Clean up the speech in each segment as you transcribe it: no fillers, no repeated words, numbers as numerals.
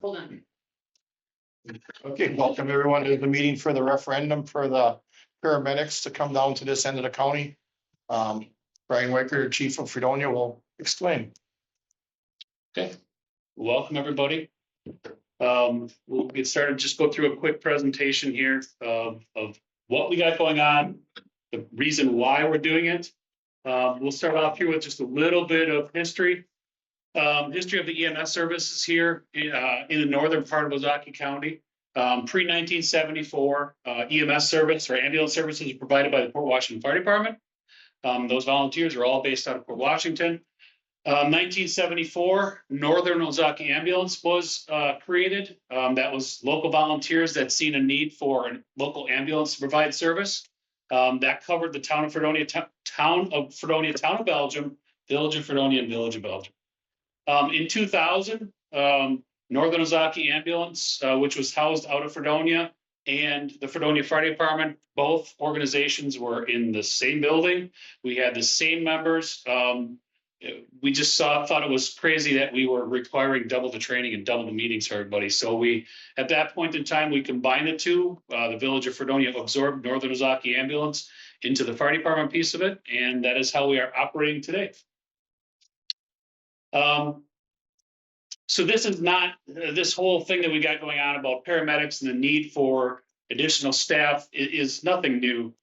Hold on. Okay, welcome everyone to the meeting for the referendum for the paramedics to come down to this end of the county. Brian Weicker, Chief of Fredonia, will explain. Okay, welcome everybody. We'll get started. Just go through a quick presentation here of what we got going on, the reason why we're doing it. We'll start off here with just a little bit of history. History of the EMS services here in the northern part of Ozaukee County. Pre-1974, EMS service or ambulance services are provided by the Port Washington Fire Department. Those volunteers are all based out of Port Washington. 1974, Northern Ozaukee Ambulance was created. That was local volunteers that seen a need for a local ambulance to provide service. That covered the town of Fredonia, town of Belgium, village of Fredonia, and village of Belgium. In 2000, Northern Ozaukee Ambulance, which was housed out of Fredonia, and the Fredonia Fire Department, both organizations were in the same building. We had the same members. We just thought it was crazy that we were requiring double the training and double the meetings for everybody. So at that point in time, we combined the two. The village of Fredonia absorbed Northern Ozaukee Ambulance into the fire department piece of it, and that is how we are operating today. So this is not this whole thing that we got going on about paramedics and the need for additional staff is nothing new.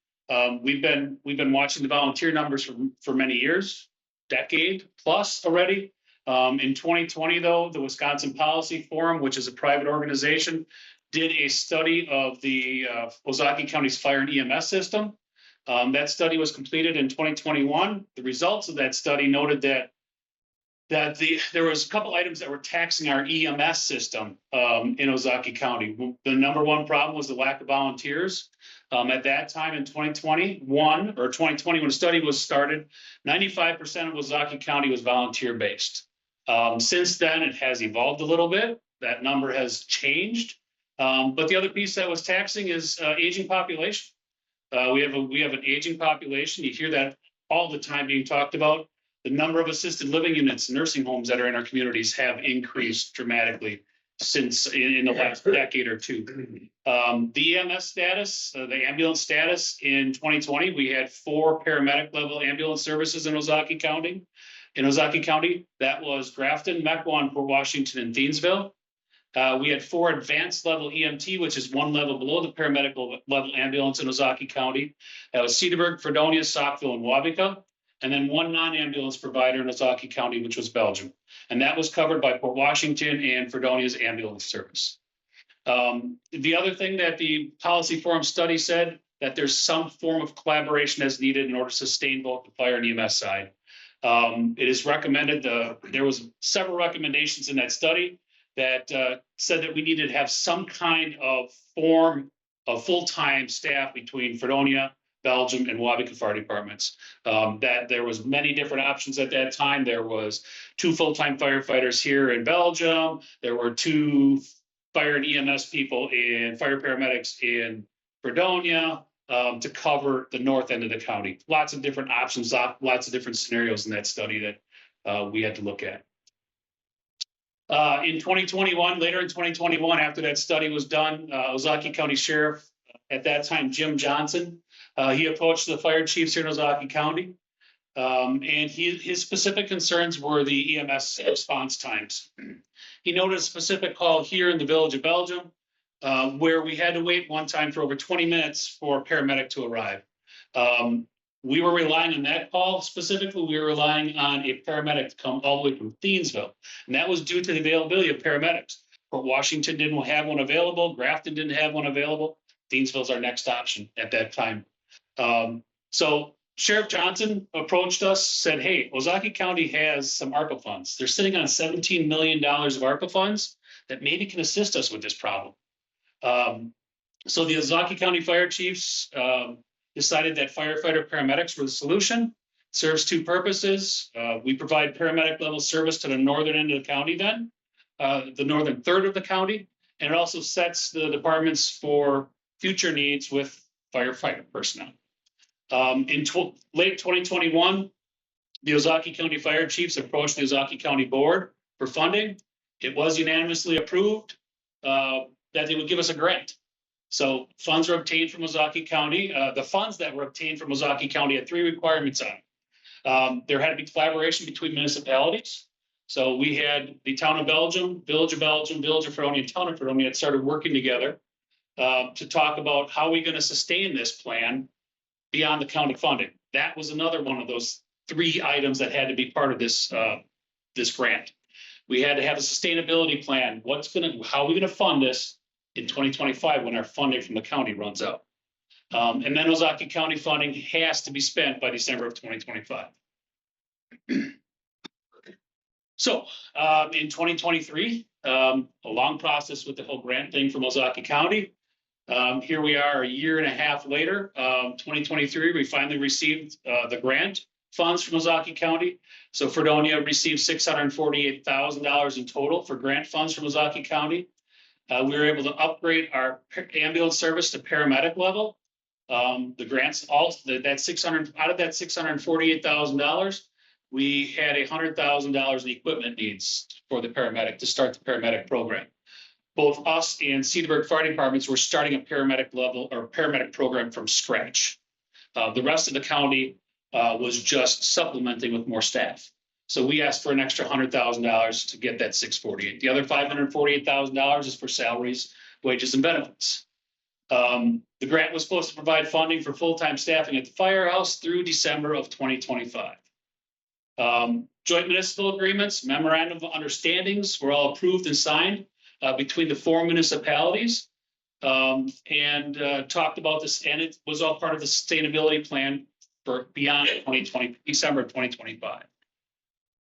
We've been watching the volunteer numbers for many years, decade plus already. In 2020, though, the Wisconsin Policy Forum, which is a private organization, did a study of the Ozaukee County's fire and EMS system. That study was completed in 2021. The results of that study noted that there was a couple items that were taxing our EMS system in Ozaukee County. The number one problem was the lack of volunteers. At that time in 2020, when the study was started, 95% of Ozaukee County was volunteer-based. Since then, it has evolved a little bit. That number has changed. But the other piece that was taxing is aging population. We have an aging population. You hear that all the time being talked about. The number of assisted living units, nursing homes that are in our communities have increased dramatically since in the last decade or two. The EMS status, the ambulance status in 2020, we had 4 paramedic level ambulance services in Ozaukee County. That was Grafton, Mequon, Port Washington, and Thiensville. We had 4 advanced level EMT, which is 1 level below the paramedic level ambulance in Ozaukee County. That was Cedarburg, Fredonia, Saukville, and Waubeka. And then 1 non-ambulance provider in Ozaukee County, which was Belgium. And that was covered by Port Washington and Fredonia's ambulance service. The other thing that the Policy Forum study said, that there's some form of collaboration as needed in order to sustain both the fire and EMS side. It is recommended, there was several recommendations in that study that said that we needed to have some kind of form of full-time staff between Fredonia, Belgium, and Waubeka fire departments. That there was many different options at that time. There was 2 full-time firefighters here in Belgium. There were 2 fire and EMS people and fire paramedics in Fredonia to cover the north end of the county. Lots of different options, lots of different scenarios in that study that we had to look at. In 2021, later in 2021, after that study was done, Ozaukee County Sheriff, at that time, Jim Johnson, he approached the fire chiefs here in Ozaukee County, and his specific concerns were the EMS response times. He noted a specific call here in the village of Belgium, where we had to wait one time for over 20 minutes for a paramedic to arrive. We were relying on that call. Specifically, we were relying on a paramedic to come all the way from Thiensville, and that was due to the availability of paramedics. Port Washington didn't have one available. Grafton didn't have one available. Thiensville's our next option at that time. So Sheriff Johnson approached us, said, hey, Ozaukee County has some ARPA funds. They're sitting on $17 million of ARPA funds that maybe can assist us with this problem. So the Ozaukee County fire chiefs decided that firefighter paramedics were the solution. Serves 2 purposes. We provide paramedic level service to the northern end of the county then, the northern third of the county, and it also sets the departments for future needs with firefighter personnel. In late 2021, the Ozaukee County Fire Chiefs approached the Ozaukee County Board for funding. it was unanimously approved that they would give us a grant. So funds were obtained from Ozaukee County. The funds that were obtained from Ozaukee County had 3 requirements on it. There had to be collaboration between municipalities. So we had the town of Belgium, Village of Fredonia, and town of Fredonia had started working together to talk about how we're going to sustain this plan beyond the county funding. That was another one of those 3 items that had to be part of this this grant. We had to have a sustainability plan. How are we going to fund this in 2025 when our funding from the county runs out? And then Ozaukee County funding has to be spent by December of 2025. So in 2023, a long process with the whole grant thing from Ozaukee County. Here we are a year and a half later, 2023, we finally received the grant funds from Ozaukee County. So Fredonia received $648,000 in total for grant funds from Ozaukee County. We were able to upgrade our ambulance service to paramedic level. The grants, out of that $648,000, we had $100,000 in equipment needs for the paramedic to start the paramedic program. Both us and Cedarburg Fire Departments were starting a paramedic level or paramedic program from scratch. The rest of the county was just supplementing with more staff. So we asked for an extra $100,000 to get that 648. The other $548,000 is for salaries, wages, and benefits. The grant was supposed to provide funding for full-time staffing at the firehouse through December of 2025. Joint municipal agreements, memorandum of understandings were all approved and signed between the 4 municipalities and talked about this, and it was all part of the sustainability plan for beyond December of 2025.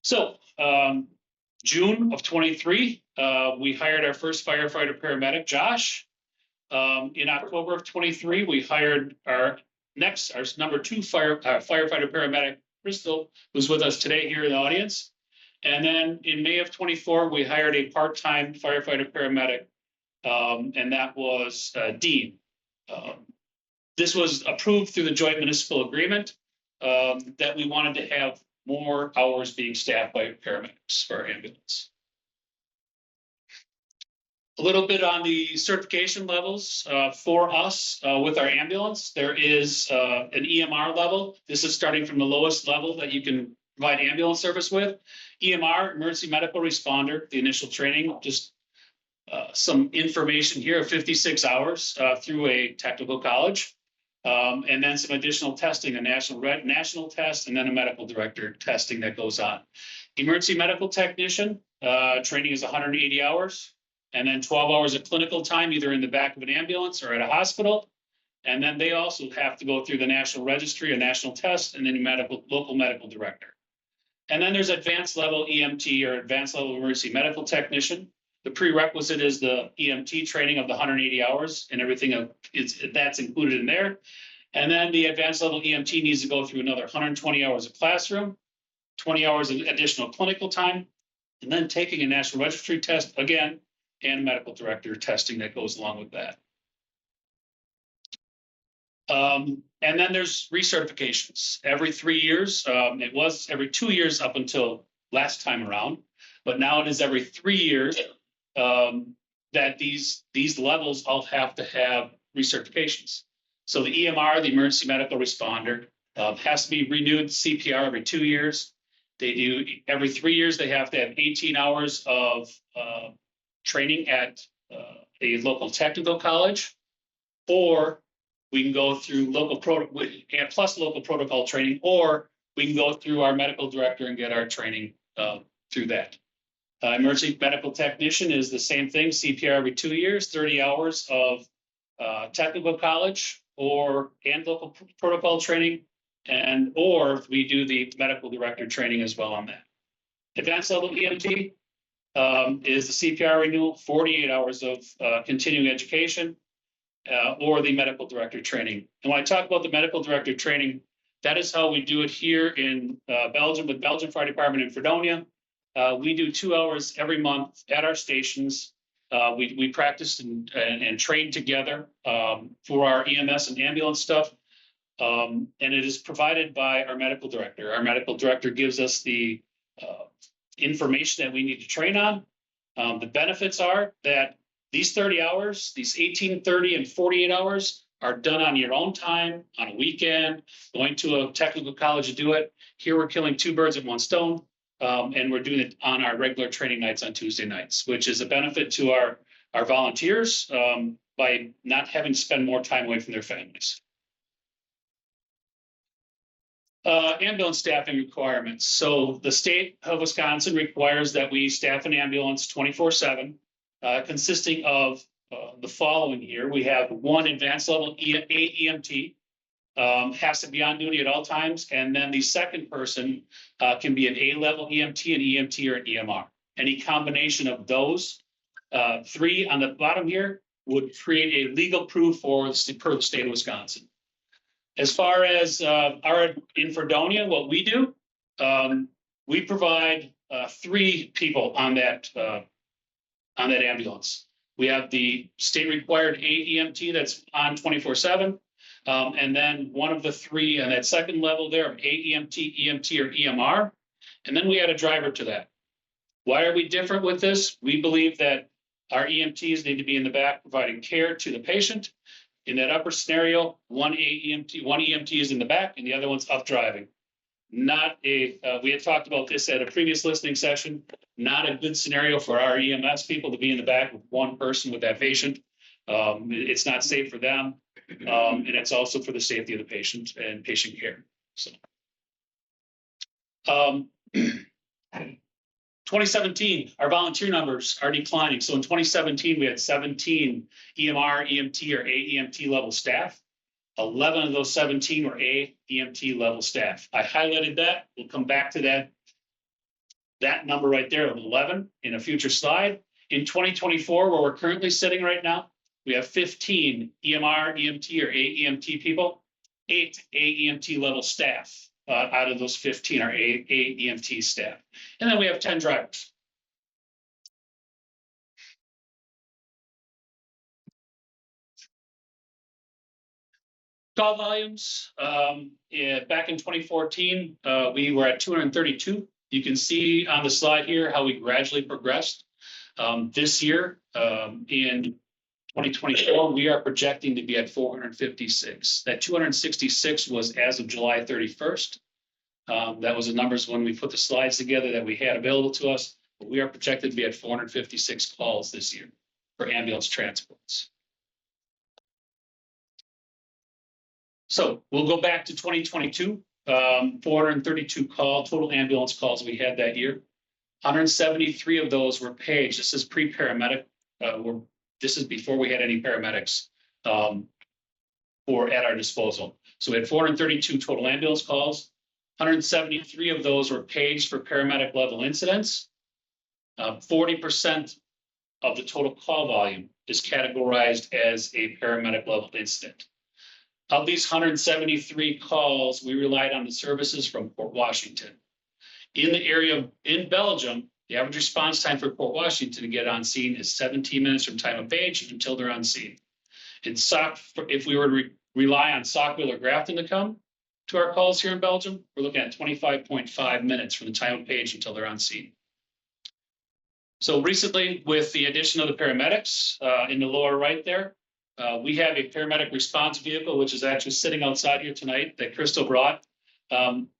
So June of 23, we hired our first firefighter paramedic, Josh. In October of 23, we hired our number 2 firefighter paramedic, Crystal, who's with us today here in the audience. And then in May of 24, we hired a part-time firefighter paramedic, and that was Dean. This was approved through the joint municipal agreement that we wanted to have more hours being staffed by paramedics for our ambulance. A little bit on the certification levels for us with our ambulance. There is an EMR level. This is starting from the lowest level that you can provide ambulance service with. EMR, emergency medical responder, the initial training, just some information here of 56 hours through a technical college. And then some additional testing, a national test, and then a medical director testing that goes on. Emergency medical technician training is 180 hours, and then 12 hours of clinical time, either in the back of an ambulance or at a hospital. And then they also have to go through the national registry, a national test, and then a local medical director. And then there's advanced level EMT or advanced level emergency medical technician. The prerequisite is the EMT training of the 180 hours and everything that's included in there. And then the advanced level EMT needs to go through another 120 hours of classroom, 20 hours of additional clinical time, and then taking a national registry test again, and medical director testing that goes along with that. And then there's recertifications every 3 years. It was every 2 years up until last time around, but now it is every 3 years that these levels all have to have recertifications. So the EMR, the emergency medical responder, has to be renewed CPR every 2 years. They do every 3 years. They have to have 18 hours of training at a local technical college, or we can go through plus local protocol training, or we can go through our medical director and get our training through that. Emergency medical technician is the same thing, CPR every 2 years, 30 hours of technical college and local protocol training, or we do the medical director training as well on that. Advanced level EMT is the CPR renewal, 48 hours of continuing education, or the medical director training. And when I talk about the medical director training, that is how we do it here in Belgium with Belgian Fire Department in Fredonia. We do 2 hours every month at our stations. We practice and train together for our EMS and ambulance stuff. And it is provided by our medical director. Our medical director gives us the information that we need to train on. The benefits are that these 30 hours, these 18, 30, and 48 hours are done on your own time, on a weekend, going to a technical college to do it. Here we're killing two birds with one stone, and we're doing it on our regular training nights on Tuesday nights, which is a benefit to our volunteers by not having to spend more time away from their families. Ambulance staffing requirements. So the state of Wisconsin requires that we staff an ambulance 24/7, consisting of the following here. We have one advanced level EMT, has to be on duty at all times. And then the second person can be an A-level EMT, an EMT, or an EMR. Any combination of those three on the bottom here would create a legal proof per the state of Wisconsin. As far as in Fredonia, what we do, we provide three people on that ambulance. We have the state required AEMT that's on 24/7. And then one of the three on that second level there, AEMT, EMT, or EMR. And then we add a driver to that. Why are we different with this? We believe that our EMTs need to be in the back providing care to the patient. In that upper scenario, one EMT is in the back and the other one's up driving. We had talked about this at a previous listening session, not a good scenario for our EMS people to be in the back with one person with that patient. It's not safe for them, and it's also for the safety of the patient and patient care. So, 2017, our volunteer numbers are declining. So in 2017, we had 17 EMR, EMT, or AEMT level staff. 11 of those 17 were AEMT level staff. I highlighted that. We'll come back to that number right there of 11 in a future slide. In 2024, where we're currently sitting right now, we have 15 EMR, EMT, or AEMT people, 8 AEMT level staff. Out of those 15 are AEMT staff. And then we have 10 drivers. Call volumes, back in 2014, we were at 232. You can see on the slide here how we gradually progressed. This year, in 2024, we are projecting to be at 456. That 266 was as of July 31st. That was the numbers when we put the slides together that we had available to us. But we are projected to be at 456 calls this year for ambulance transports. So we'll go back to 2022, 432 total ambulance calls we had that year. 173 of those were paged. This is pre-paramedic. This is before we had any paramedics at our disposal. So we had 432 total ambulance calls. 173 of those were paged for paramedic level incidents. 40% of the total call volume is categorized as a paramedic level incident. Of these 173 calls, we relied on the services from Port Washington. In the area in Belgium, the average response time for Port Washington to get on scene is 17 minutes from time of page until they're on scene. In if we were to rely on Saukville or Grafton to come to our calls here in Belgium, we're looking at 25.5 minutes from the time of page until they're on scene. So recently, with the addition of the paramedics in the lower right there, we have a paramedic response vehicle, which is actually sitting outside here tonight that Crystal brought.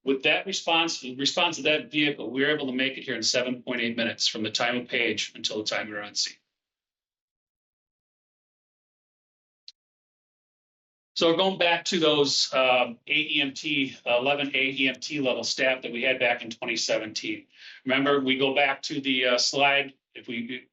With that response to that vehicle, we were able to make it here in 7.8 minutes from the time of page until the time we were on scene. So we're going back to those 11 AEMT level staff that we had back in 2017. Remember, we go back to the slide. If we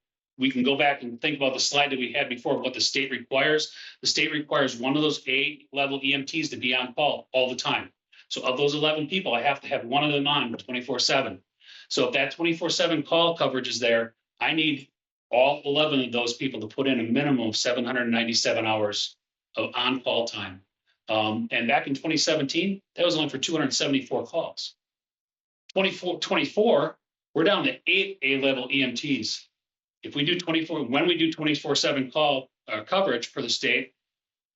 can go back and think about the slide that we had before, what the state requires. The state requires one of those A-level EMTs to be on call all the time. So of those 11 people, I have to have one of them on 24/7. So if that 24/7 call coverage is there, I need all 11 of those people to put in a minimum of 797 hours of on-call time. And back in 2017, that was only for 274 calls. 24, we're down to 8 A-level EMTs. If we do 24/7 call coverage for the state,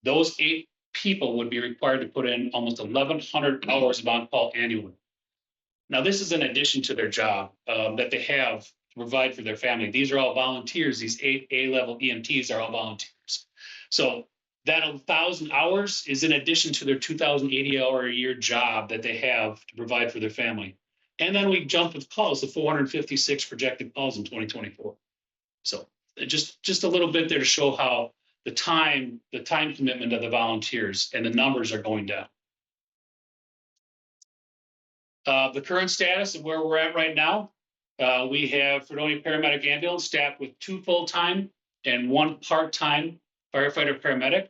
those 8 people would be required to put in almost 1,100 hours of on-call annually. Now, this is in addition to their job that they have to provide for their family. These are all volunteers. These A-level EMTs are all volunteers. So that 1,000 hours is in addition to their 2,080 hour a year job that they have to provide for their family. And then we jump with calls, the 456 projected calls in 2024. So just a little bit there to show how the time commitment of the volunteers and the numbers are going down. The current status of where we're at right now, we have Fredonia Paramedic Ambulance staffed with 2 full-time and 1 part-time firefighter paramedic.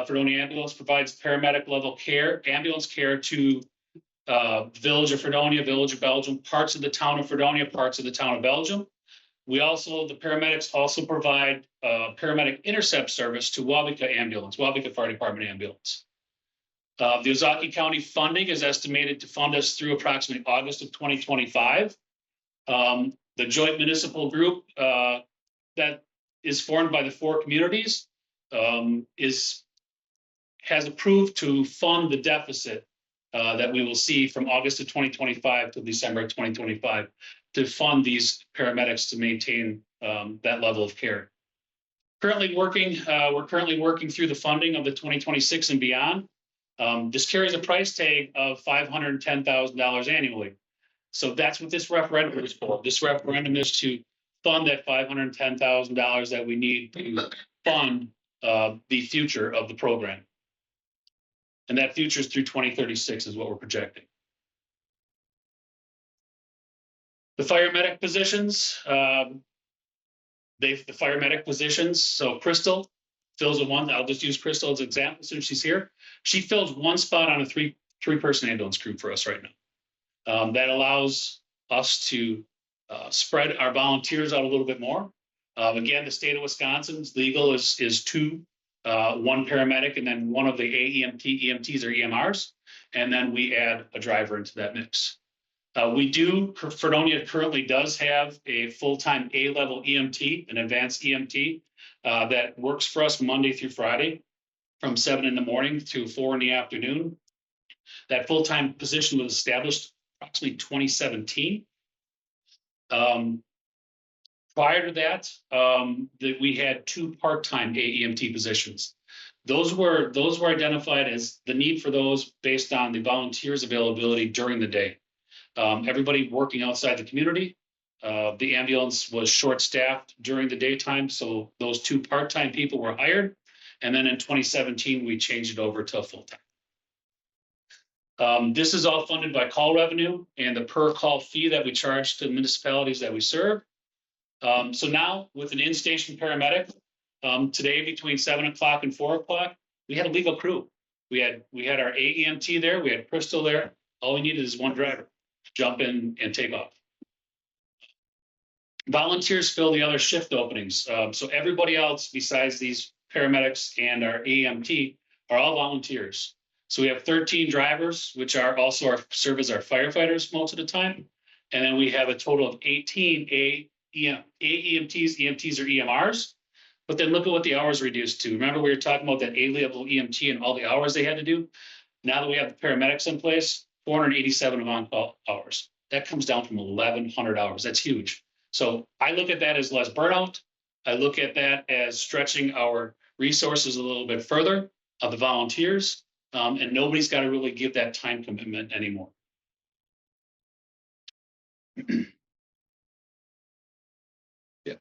Fredonia Ambulance provides paramedic level care, ambulance care to the village of Fredonia, village of Belgium, parts of the town of Fredonia, parts of the town of Belgium. The paramedics also provide paramedic intercept service to Waubeka Fire Department Ambulance. The Ozaukee County funding is estimated to fund us through approximately August of 2025. The joint municipal group that is formed by the 4 communities has approved to fund the deficit that we will see from August of 2025 to December of 2025 to fund these paramedics to maintain that level of care. We're currently working through the funding of the 2026 and beyond. This carries a price tag of $510,000 annually. So that's what this referendum is for. This referendum is to fund that $510,000 that we need to fund the future of the program. And that future is through 2036 is what we're projecting. The fire medic positions, so Crystal fills I'll just use Crystal as an example since she's here. She fills 1 spot on a three-person ambulance crew for us right now. That allows us to spread our volunteers out a little bit more. Again, the state of Wisconsin's legal is 2, 1 paramedic and then 1 of the EMTs or EMRs, and then we add a driver into that mix. Fredonia currently does have a full-time A-level EMT, an advanced EMT, that works for us Monday through Friday from 7 in the morning to 4 in the afternoon. That full-time position was established approximately 2017. Prior to that, we had 2 part-time AEMT positions. Those were identified as the need for those based on the volunteers' availability during the day. Everybody working outside the community. The ambulance was short-staffed during the daytime, so those 2 part-time people were hired. And then in 2017, we changed it over to full-time. This is all funded by call revenue and the per-call fee that we charge to the municipalities that we serve. So now, with an in-station paramedic, today between 7 o'clock and 4 o'clock, we had a legal crew. We had our AEMT there, we had Crystal there. All we needed is 1 driver. Jump in and take off. Volunteers fill the other shift openings. So everybody else besides these paramedics and our AEMT are all volunteers. So we have 13 drivers, which are also serve as our firefighters most of the time. And then we have a total of 18 AEMTs, EMTs, or EMRs. But then look at what the hours reduced to. Remember we were talking about that A-level EMT and all the hours they had to do? Now that we have the paramedics in place, 487 of on-call hours. That comes down from 1,100 hours. That's huge. So I look at that as less burnout. I look at that as stretching our resources a little bit further of the volunteers, and nobody's got to really give that time commitment anymore. Yeah.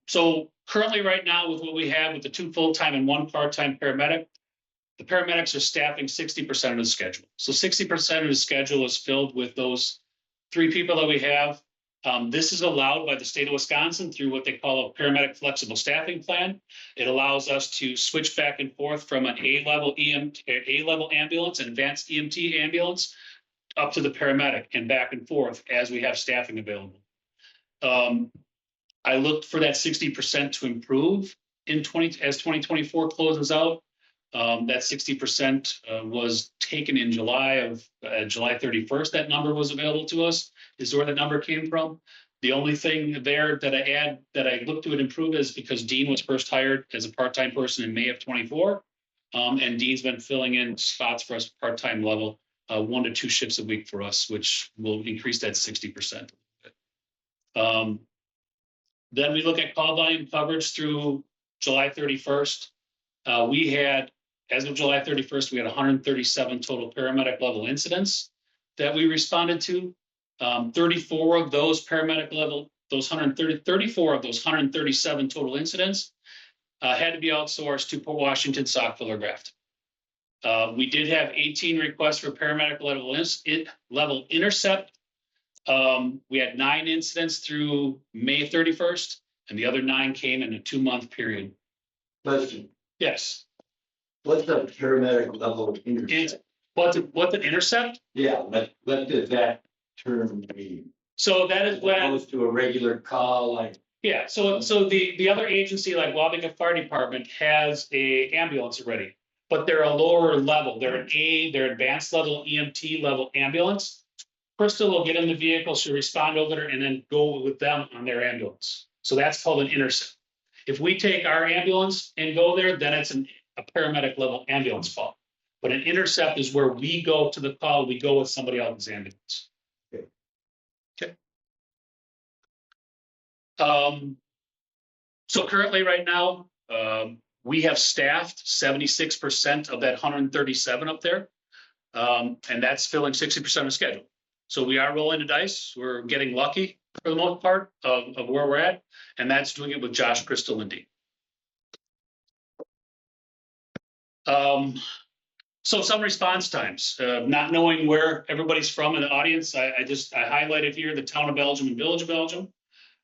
So currently right now with what we have with the 2 full-time and 1 part-time paramedic, the paramedics are staffing 60% of the schedule. So 60% of the schedule is filled with those 3 people that we have. This is allowed by the state of Wisconsin through what they call a paramedic flexible staffing plan. It allows us to switch back and forth from an A-level ambulance, an advanced EMT ambulance, up to the paramedic and back and forth as we have staffing available. I looked for that 60% to improve as 2024 closes out. That 60% was taken in July 31st. That number was available to us, is where the number came from. The only thing there that I looked to improve is because Dean was first hired as a part-time person in May of 24. And Dean's been filling in spots for us part-time level, 1 to 2 shifts a week for us, which will increase that 60%. Then we look at call volume coverage through July 31st. We had, as of July 31st, we had 137 total paramedic level incidents that we responded to. 34 of those paramedic level, 34 of those 137 total incidents had to be outsourced to Port Washington Saukville or Grafton. We did have 18 requests for paramedic level intercept. We had 9 incidents through May 31st, and the other 9 came in a 2-month period. Question, Yes. what's the paramedic level intercept? What's an intercept? Yeah, what does that term mean? So that is As when, opposed to a regular call, like, yeah, so the other agency like Wabaga Fire Department has a ambulance already, but they're a lower level. They're they're advanced level EMT level ambulance. Crystal will get in the vehicle, she'll respond over there and then go with them on their ambulance. So that's called an intercept. If we take our ambulance and go there, then it's a paramedic level ambulance call. But an intercept is where we go to the call, we go with somebody else's ambulance. Okay. So currently right now, we have staffed 76% of that 137 up there. And that's filling 60% of schedule. So we are rolling the dice. We're getting lucky for the most part of where we're at. And that's doing it with Josh, Crystal, and Dee. So some response times, not knowing where everybody's from in the audience, I highlighted here the town of Belgium and village of Belgium.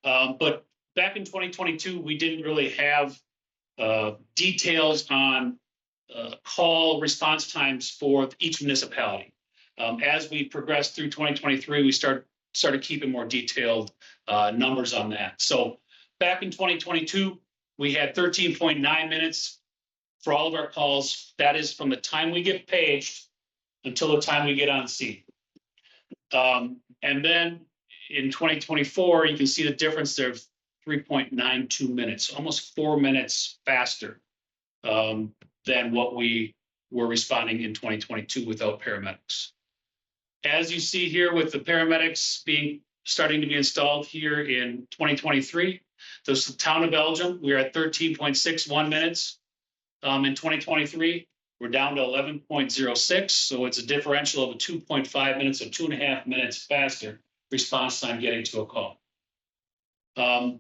But back in 2022, we didn't really have details on call response times for each municipality. As we progressed through 2023, we started keeping more detailed numbers on that. So back in 2022, we had 13.9 minutes for all of our calls. That is from the time we get paged until the time we get on scene. And then in 2024, you can see the difference there of 3.92 minutes, almost 4 minutes faster than what we were responding in 2022 without paramedics. As you see here with the paramedics starting to be installed here in 2023, this is the town of Belgium. We're at 13.61 minutes in 2023. We're down to 11.06, so it's a differential of a 2.5 minutes, or 2.5 minutes faster response time getting to a call.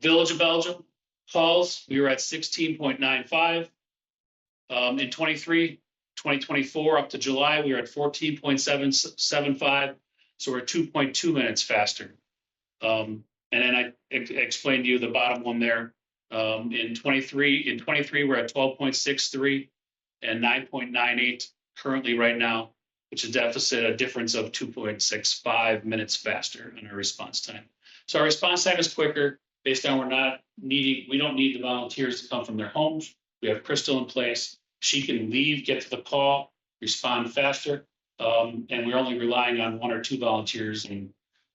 Village of Belgium calls, we were at 16.95. In 2024 up to July, we were at 14.775, so we're 2.2 minutes faster. And then I explained to you the bottom one there. In 23, we're at 12.63 and 9.98 currently right now, which is a difference of 2.65 minutes faster in our response time. So our response time is quicker based on we don't need the volunteers to come from their homes. We have Crystal in place. She can leave, get to the call, respond faster. And we're only relying on 1 or 2 volunteers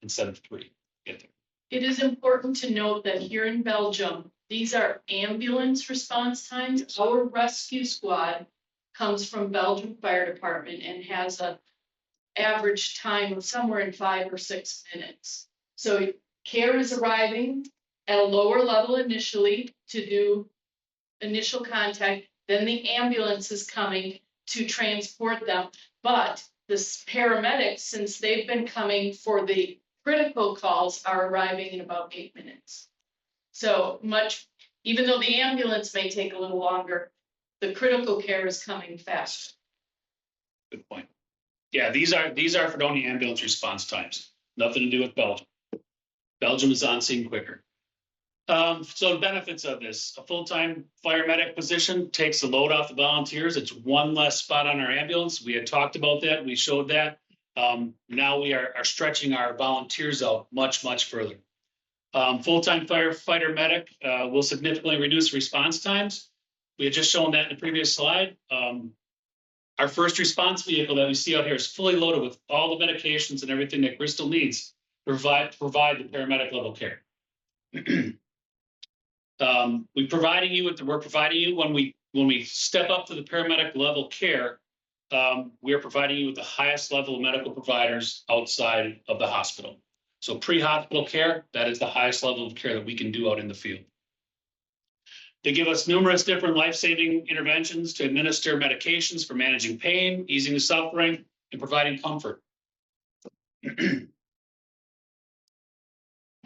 instead of 3 to get there. It is important to note that here in Belgium, these are ambulance response times. Our rescue squad comes from Belgium Fire Department and has an average time of somewhere in 5 or 6 minutes. So care is arriving at a lower level initially to do initial contact, then the ambulance is coming to transport them. But the paramedics, since they've been coming for the critical calls, are arriving in about 8 minutes. So even though the ambulance may take a little longer, the critical care is coming faster. Good point. Yeah, these are Fredonia ambulance response times. Nothing to do with Belgium. Belgium is on scene quicker. So the benefits of this: a full-time fire medic position takes the load off the volunteers. It's 1 less spot on our ambulance. We had talked about that. We showed that. Now we are stretching our volunteers out much, much further. Full-time firefighter medic will significantly reduce response times. We had just shown that in the previous slide. Our first response vehicle that we see out here is fully loaded with all the medications and everything that Crystal needs to provide the paramedic level care. We're providing you when we step up to the paramedic level care. We are providing you with the highest level of medical providers outside of the hospital. So pre-hospital care, that is the highest level of care that we can do out in the field. They give us numerous different life-saving interventions to administer medications for managing pain, easing the suffering, and providing comfort.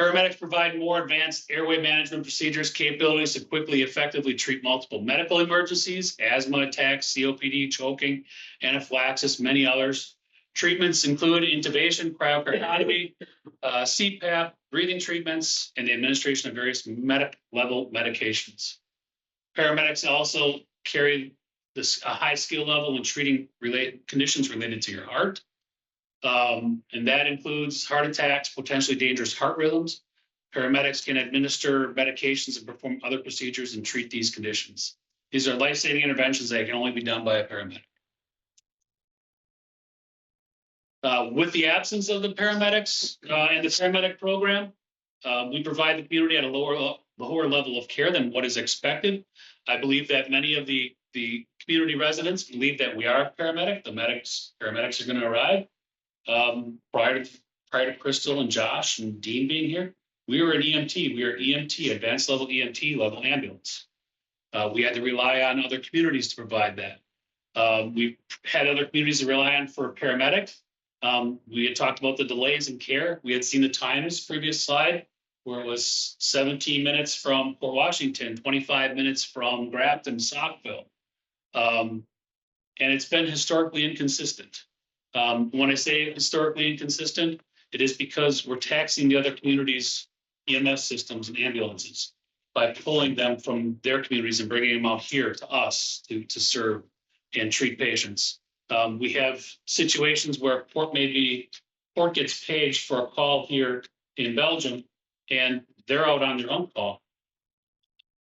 Paramedics provide more advanced airway management procedures, capabilities to quickly, effectively treat multiple medical emergencies, asthma attacks, COPD, choking, anaphylaxis, many others. Treatments include intubation, cryocardiography, CPAP, breathing treatments, and the administration of various medic level medications. Paramedics also carry a high skill level in treating conditions related to your heart. And that includes heart attacks, potentially dangerous heart rhythms. Paramedics can administer medications and perform other procedures and treat these conditions. These are life-saving interventions that can only be done by a paramedic. With the absence of the paramedics and the paramedic program, we provide the community at a lower level of care than what is expected. I believe that many of the community residents believe that we are a paramedic. The paramedics are going to arrive. Prior to Crystal and Josh and Dean being here, we were an EMT. We are EMT, advanced level EMT level ambulance. We had to rely on other communities to provide that. We had other communities to rely on for paramedics. We had talked about the delays in care. We had seen the times previous slide where it was 17 minutes from Port Washington, 25 minutes from Grafton, Saukville. And it's been historically inconsistent. When I say historically inconsistent, it is because we're taxing the other communities' EMS systems and ambulances by pulling them from their communities and bringing them out here to us to serve and treat patients. We have situations where Port gets paged for a call here in Belgium, and they're out on their own call.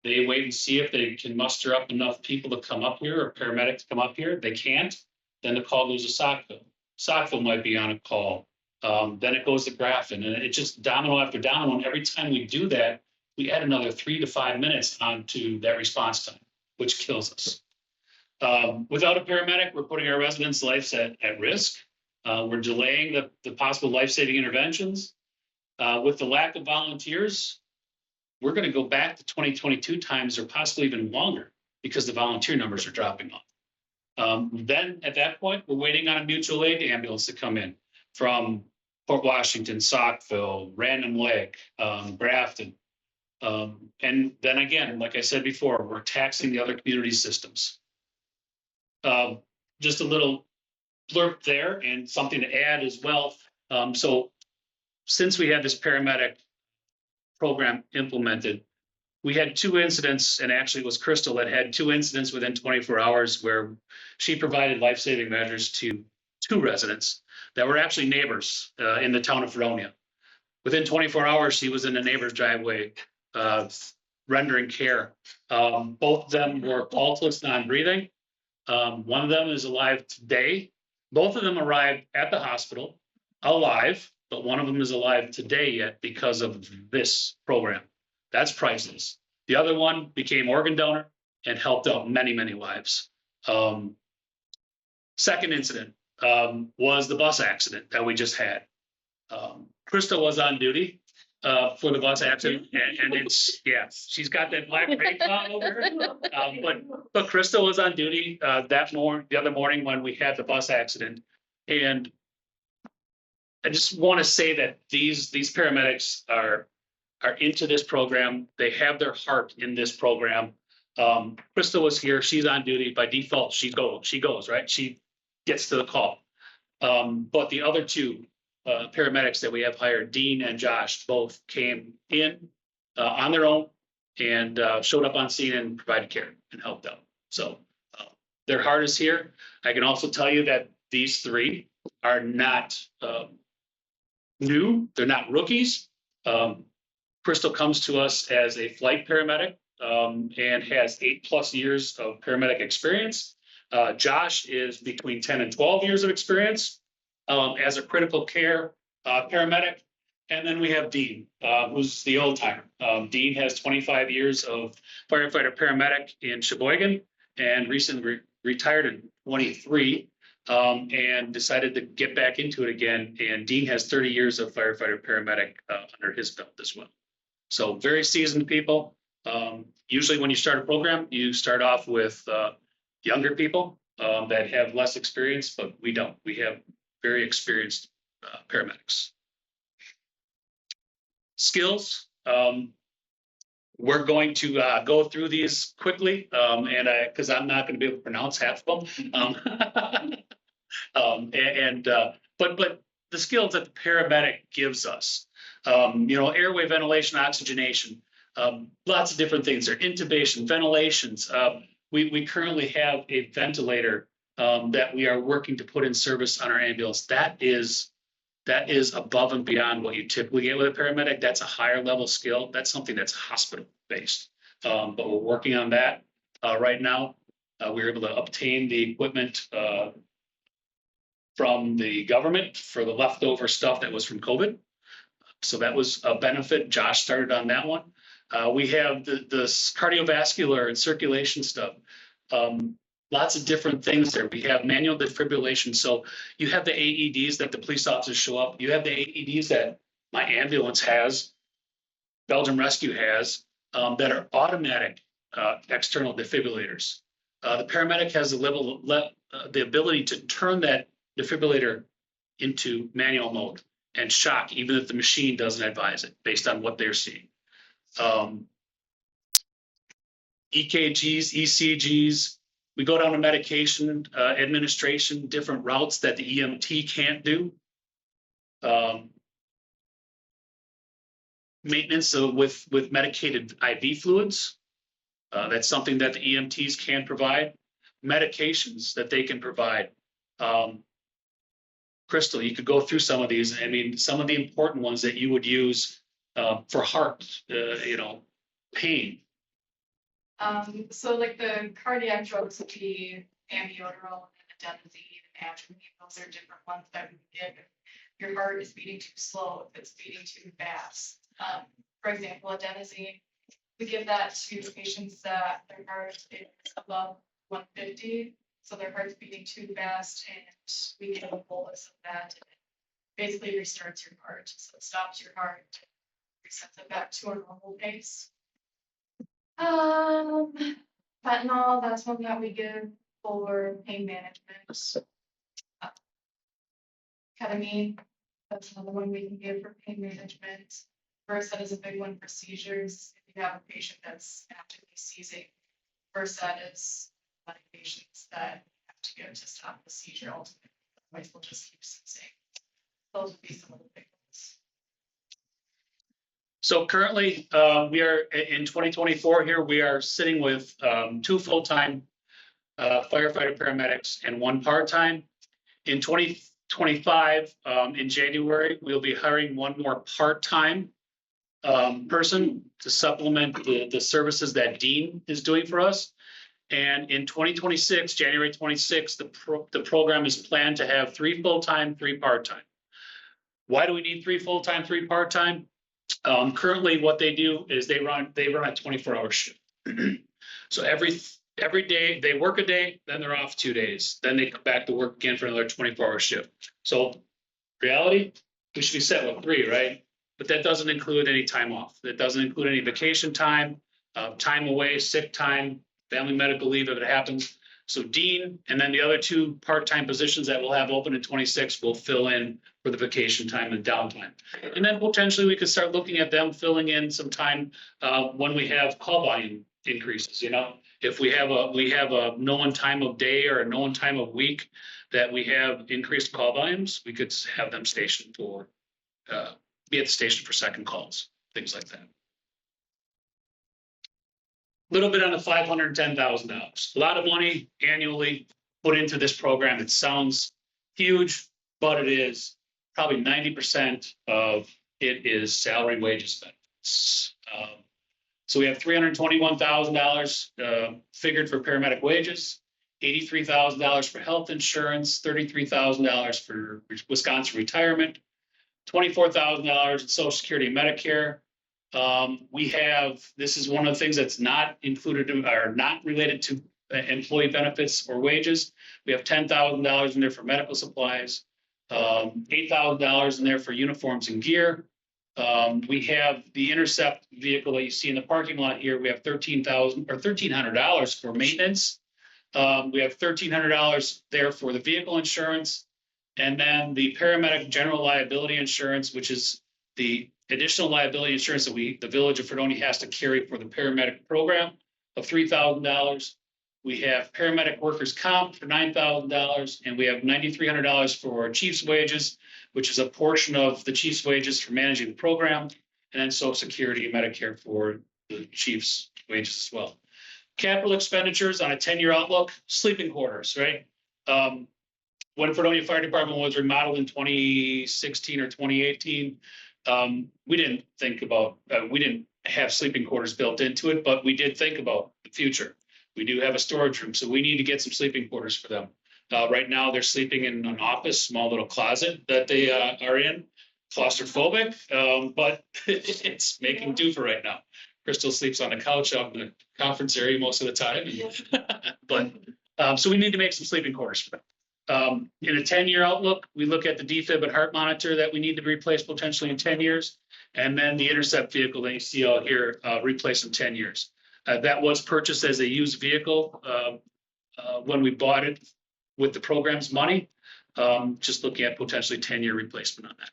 They wait and see if they can muster up enough people to come up here or paramedics to come up here. They can't, then the call goes to Saukville. Saukville might be on a call. Then it goes to Grafton, and it just domino after domino. And every time we do that, we add another 3 to 5 minutes onto that response time, which kills us. Without a paramedic, we're putting our residents' lives at risk. We're delaying the possible life-saving interventions. With the lack of volunteers, we're going to go back to 2022 times or possibly even longer because the volunteer numbers are dropping off. Then at that point, we're waiting on a mutual aid ambulance to come in from Port Washington, Saukville, Random Lake, Grafton. And then again, like I said before, we're taxing the other community systems. Just a little blurb there and something to add as well. So since we had this paramedic program implemented, we had 2 incidents, and actually it was Crystal that had 2 incidents within 24 hours where she provided life-saving measures to 2 residents that were actually neighbors in the town of Fredonia. Within 24 hours, she was in the neighbor's driveway rendering care. Both of them were pulseless, non-breathing. One of them is alive today. Both of them arrived at the hospital alive, but one of them is alive today yet because of this program. That's priceless. The other one became organ donor and helped out many, many lives. Second incident was the bus accident that we just had. Krista was on duty for the bus accident, and it's, yeah, she's got that black crape on over her. But Krista was on duty the other morning when we had the bus accident, and I just want to say that these paramedics are into this program. They have their heart in this program. Krista was here. She's on duty by default. She goes, right? She gets to the call. But the other 2 paramedics that we have hired, Dean and Josh, both came in on their own and showed up on scene and provided care and helped out. So their heart is here. I can also tell you that these 3 are not new. They're not rookies. Crystal comes to us as a flight paramedic and has 8+ years of paramedic experience. Josh is between 10 and 12 years of experience as a critical care paramedic. And then we have Dean, who's the old timer. Dean has 25 years of firefighter paramedic in Sheboygan and recently retired in 23. and decided to get back into it again. And Dean has 30 years of firefighter paramedic under his belt as well. So very seasoned people. Usually when you start a program, you start off with younger people that have less experience, but we don't. We have very experienced paramedics. Skills. We're going to go through these quickly, and because I'm not going to be able to pronounce half of them. But the skills that the paramedic gives us, airway ventilation, oxygenation, lots of different things. There intubation, ventilations. We currently have a ventilator that we are working to put in service on our ambulance. That is above and beyond what you typically get with a paramedic. That's a higher level skill. That's something that's hospital based. But we're working on that right now. We were able to obtain the equipment from the government for the leftover stuff that was from COVID. So that was a benefit. Josh started on that one. We have the cardiovascular and circulation stuff. Lots of different things there. We have manual defibrillation. So you have the AEDs that the police officers show up. You have the AEDs that my ambulance has, Belgium Rescue has, that are automatic external defibrillators. The paramedic has the ability to turn that defibrillator into manual mode and shock, even if the machine doesn't advise it, based on what they're seeing. EKGs, ECGs. We go down to medication administration, different routes that the EMT can't do. Maintenance with medicated IV fluids. That's something that the EMTs can provide. Medications that they can provide. Crystal, you could go through some of these. I mean, some of the important ones that you would use for heart, pain. So like the cardiac drugs would be amiodarone and adenosine and atropine. Those are different ones that we give if your heart is beating too slow, if it's beating too fast. For example, adenosine, we give that to patients that their heart is above 150, so their heart's beating too fast, and we give a bolus of that, and it basically restarts your heart. So it stops your heart, resets it back to a normal pace. Fentanyl, that's one that we give for pain management. Ketamine, that's another one we can give for pain management. Versed is a big one for seizures. If you have a patient that's actively seizing, Versed is medications that you have to give to stop the seizure ultimately. Otherwise, we'll just keep seizing. Those would be some of the big ones. So currently, we are in 2024 here, we are sitting with 2 full-time firefighter paramedics and 1 part-time. In 2025, in January, we'll be hiring 1 more part-time person to supplement the services that Dean is doing for us. And in 2026, January 26, the program is planned to have 3 full-time, 3 part-time. Why do we need 3 full-time, 3 part-time? Currently, what they do is they run a 24-hour shift. So every day they work a day, then they're off 2 days, then they come back to work again for another 24-hour shift. So reality, we should be set with 3, right? But that doesn't include any time off. That doesn't include any vacation time, time away, sick time, family medical leave if it happens. So Dean and then the other 2 part-time positions that we'll have open in 26 will fill in for the vacation time and downtime. And then potentially we could start looking at them filling in some time when we have call volume increases. If we have a known time of day or a known time of week that we have increased call volumes, we could have them stationed for be at the station for second calls, things like that. Little bit on the $510,000. A lot of money annually put into this program. It sounds huge, but it is probably 90% of it is salary, wages, benefits. So we have $321,000 figured for paramedic wages, $83,000 for health insurance, $33,000 for Wisconsin retirement, $24,000 in Social Security and Medicare. This is one of the things that's not included or not related to employee benefits or wages. We have $10,000 in there for medical supplies, $8,000 in there for uniforms and gear. We have the Intercept vehicle that you see in the parking lot here. We have $1,300 for maintenance. We have $1,300 there for the vehicle insurance. And then the paramedic general liability insurance, which is the additional liability insurance that the Village of Fredonia has to carry for the paramedic program of $3,000. We have paramedic workers comp for $9,000, and we have $9,300 for chief's wages, which is a portion of the chief's wages for managing the program, and then Social Security and Medicare for the chief's wages as well. Capital expenditures on a 10-year outlook, sleeping quarters, right? When Fredonia Fire Department was remodeled in 2016 or 2018, we didn't have sleeping quarters built into it, but we did think about the future. We do have a storage room, so we need to get some sleeping quarters for them. Right now, they're sleeping in an office, small little closet that they are in, claustrophobic, but it's making do for right now. Crystal sleeps on the couch out in the conference area most of the time. But so we need to make some sleeping quarters for them. In a 10-year outlook, we look at the defib and heart monitor that we need to replace potentially in 10 years. And then the Intercept vehicle that you see out here, replace in 10 years. That was purchased as a used vehicle when we bought it with the program's money. Just looking at potentially 10-year replacement on that.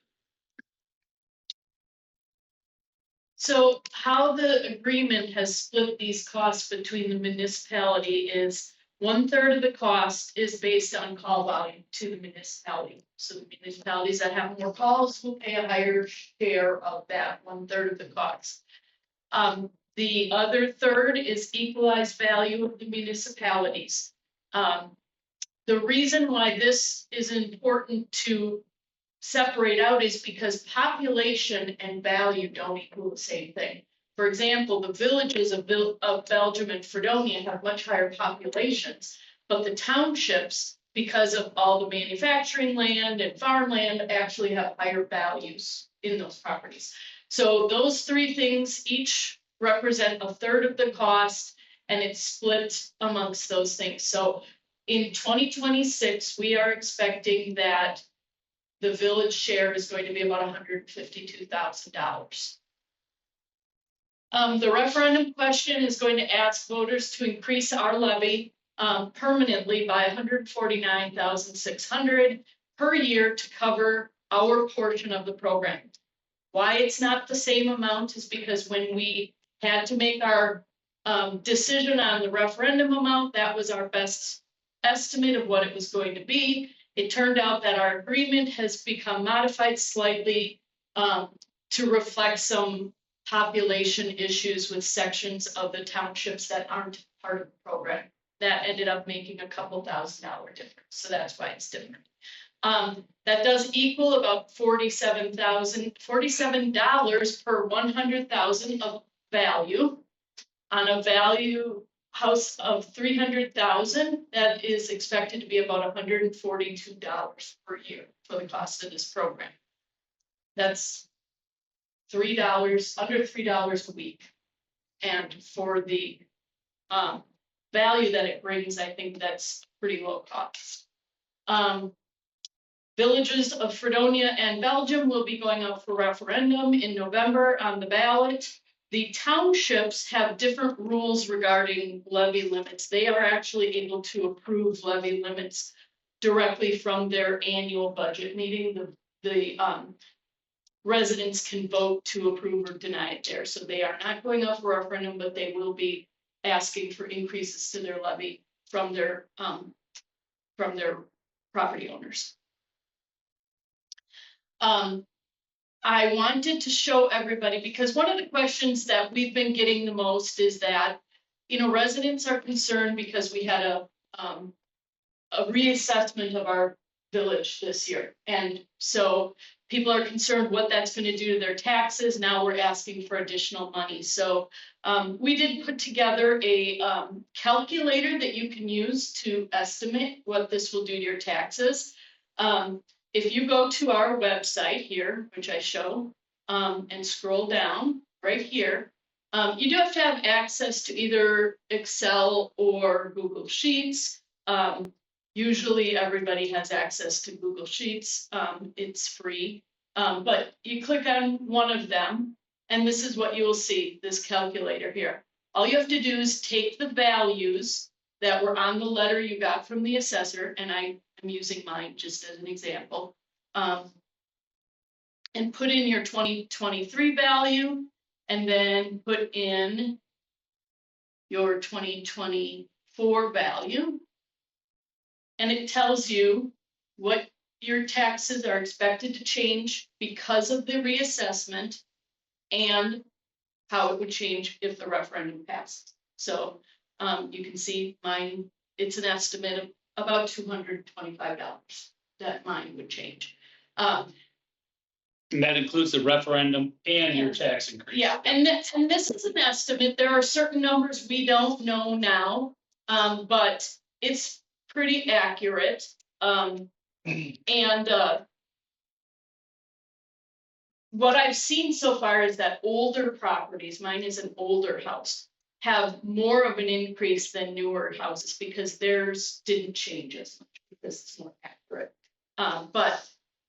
So how the agreement has split these costs between the municipality is 1/3 of the cost is based on call volume to the municipality. So the municipalities that have more calls will pay a higher share of that 1/3 of the cost. The other third is equalized value of the municipalities. The reason why this is important to separate out is because population and value don't equal the same thing. For example, the villages of Belgium and Fredonia have much higher populations, but the townships, because of all the manufacturing land and farmland, actually have higher values in those properties. So those three things each represent 1/3 of the cost, and it's split amongst those things. So in 2026, we are expecting that the village share is going to be about $152,000. The referendum question is going to ask voters to increase our levy permanently by $149,600 per year to cover our portion of the program. Why it's not the same amount is because when we had to make our decision on the referendum amount, that was our best estimate of what it was going to be. It turned out that our agreement has become modified slightly to reflect some population issues with sections of the townships that aren't part of the program. That ended up making a couple $1,000 difference, so that's why it's different. That does equal about $47 per 100,000 of value. On a value house of 300,000, that is expected to be about $142 per year for the cost of this program. That's $3, under $3 a week. And for the value that it brings, I think that's pretty low cost. Villages of Fredonia and Belgium will be going out for referendum in November on the ballot. The townships have different rules regarding levy limits. They are actually able to approve levy limits directly from their annual budget meeting. The residents can vote to approve or deny it there. So they are not going out for referendum, but they will be asking for increases to their levy from their property owners. I wanted to show everybody, because one of the questions that we've been getting the most is that, residents are concerned because we had a reassessment of our village this year. And so people are concerned what that's going to do to their taxes. Now we're asking for additional money. So we did put together a calculator that you can use to estimate what this will do to your taxes. If you go to our website here, which I show, and scroll down right here, You do have to have access to either Excel or Google Sheets. Usually everybody has access to Google Sheets. It's free. But you click on one of them, and this is what you will see, this calculator here. All you have to do is take the values that were on the letter you got from the assessor, and I'm using mine just as an example, and put in your 2023 value, and then put in your 2024 value. And it tells you what your taxes are expected to change because of the reassessment and how it would change if the referendum passed. So you can see mine, it's an estimate of about $225 that mine would change. And that includes the referendum and your tax increase. Yeah, and this is an estimate. There are certain numbers we don't know now, but it's pretty accurate. And what I've seen so far is that older properties, mine is an older house, have more of an increase than newer houses because theirs didn't change as much because it's more accurate. But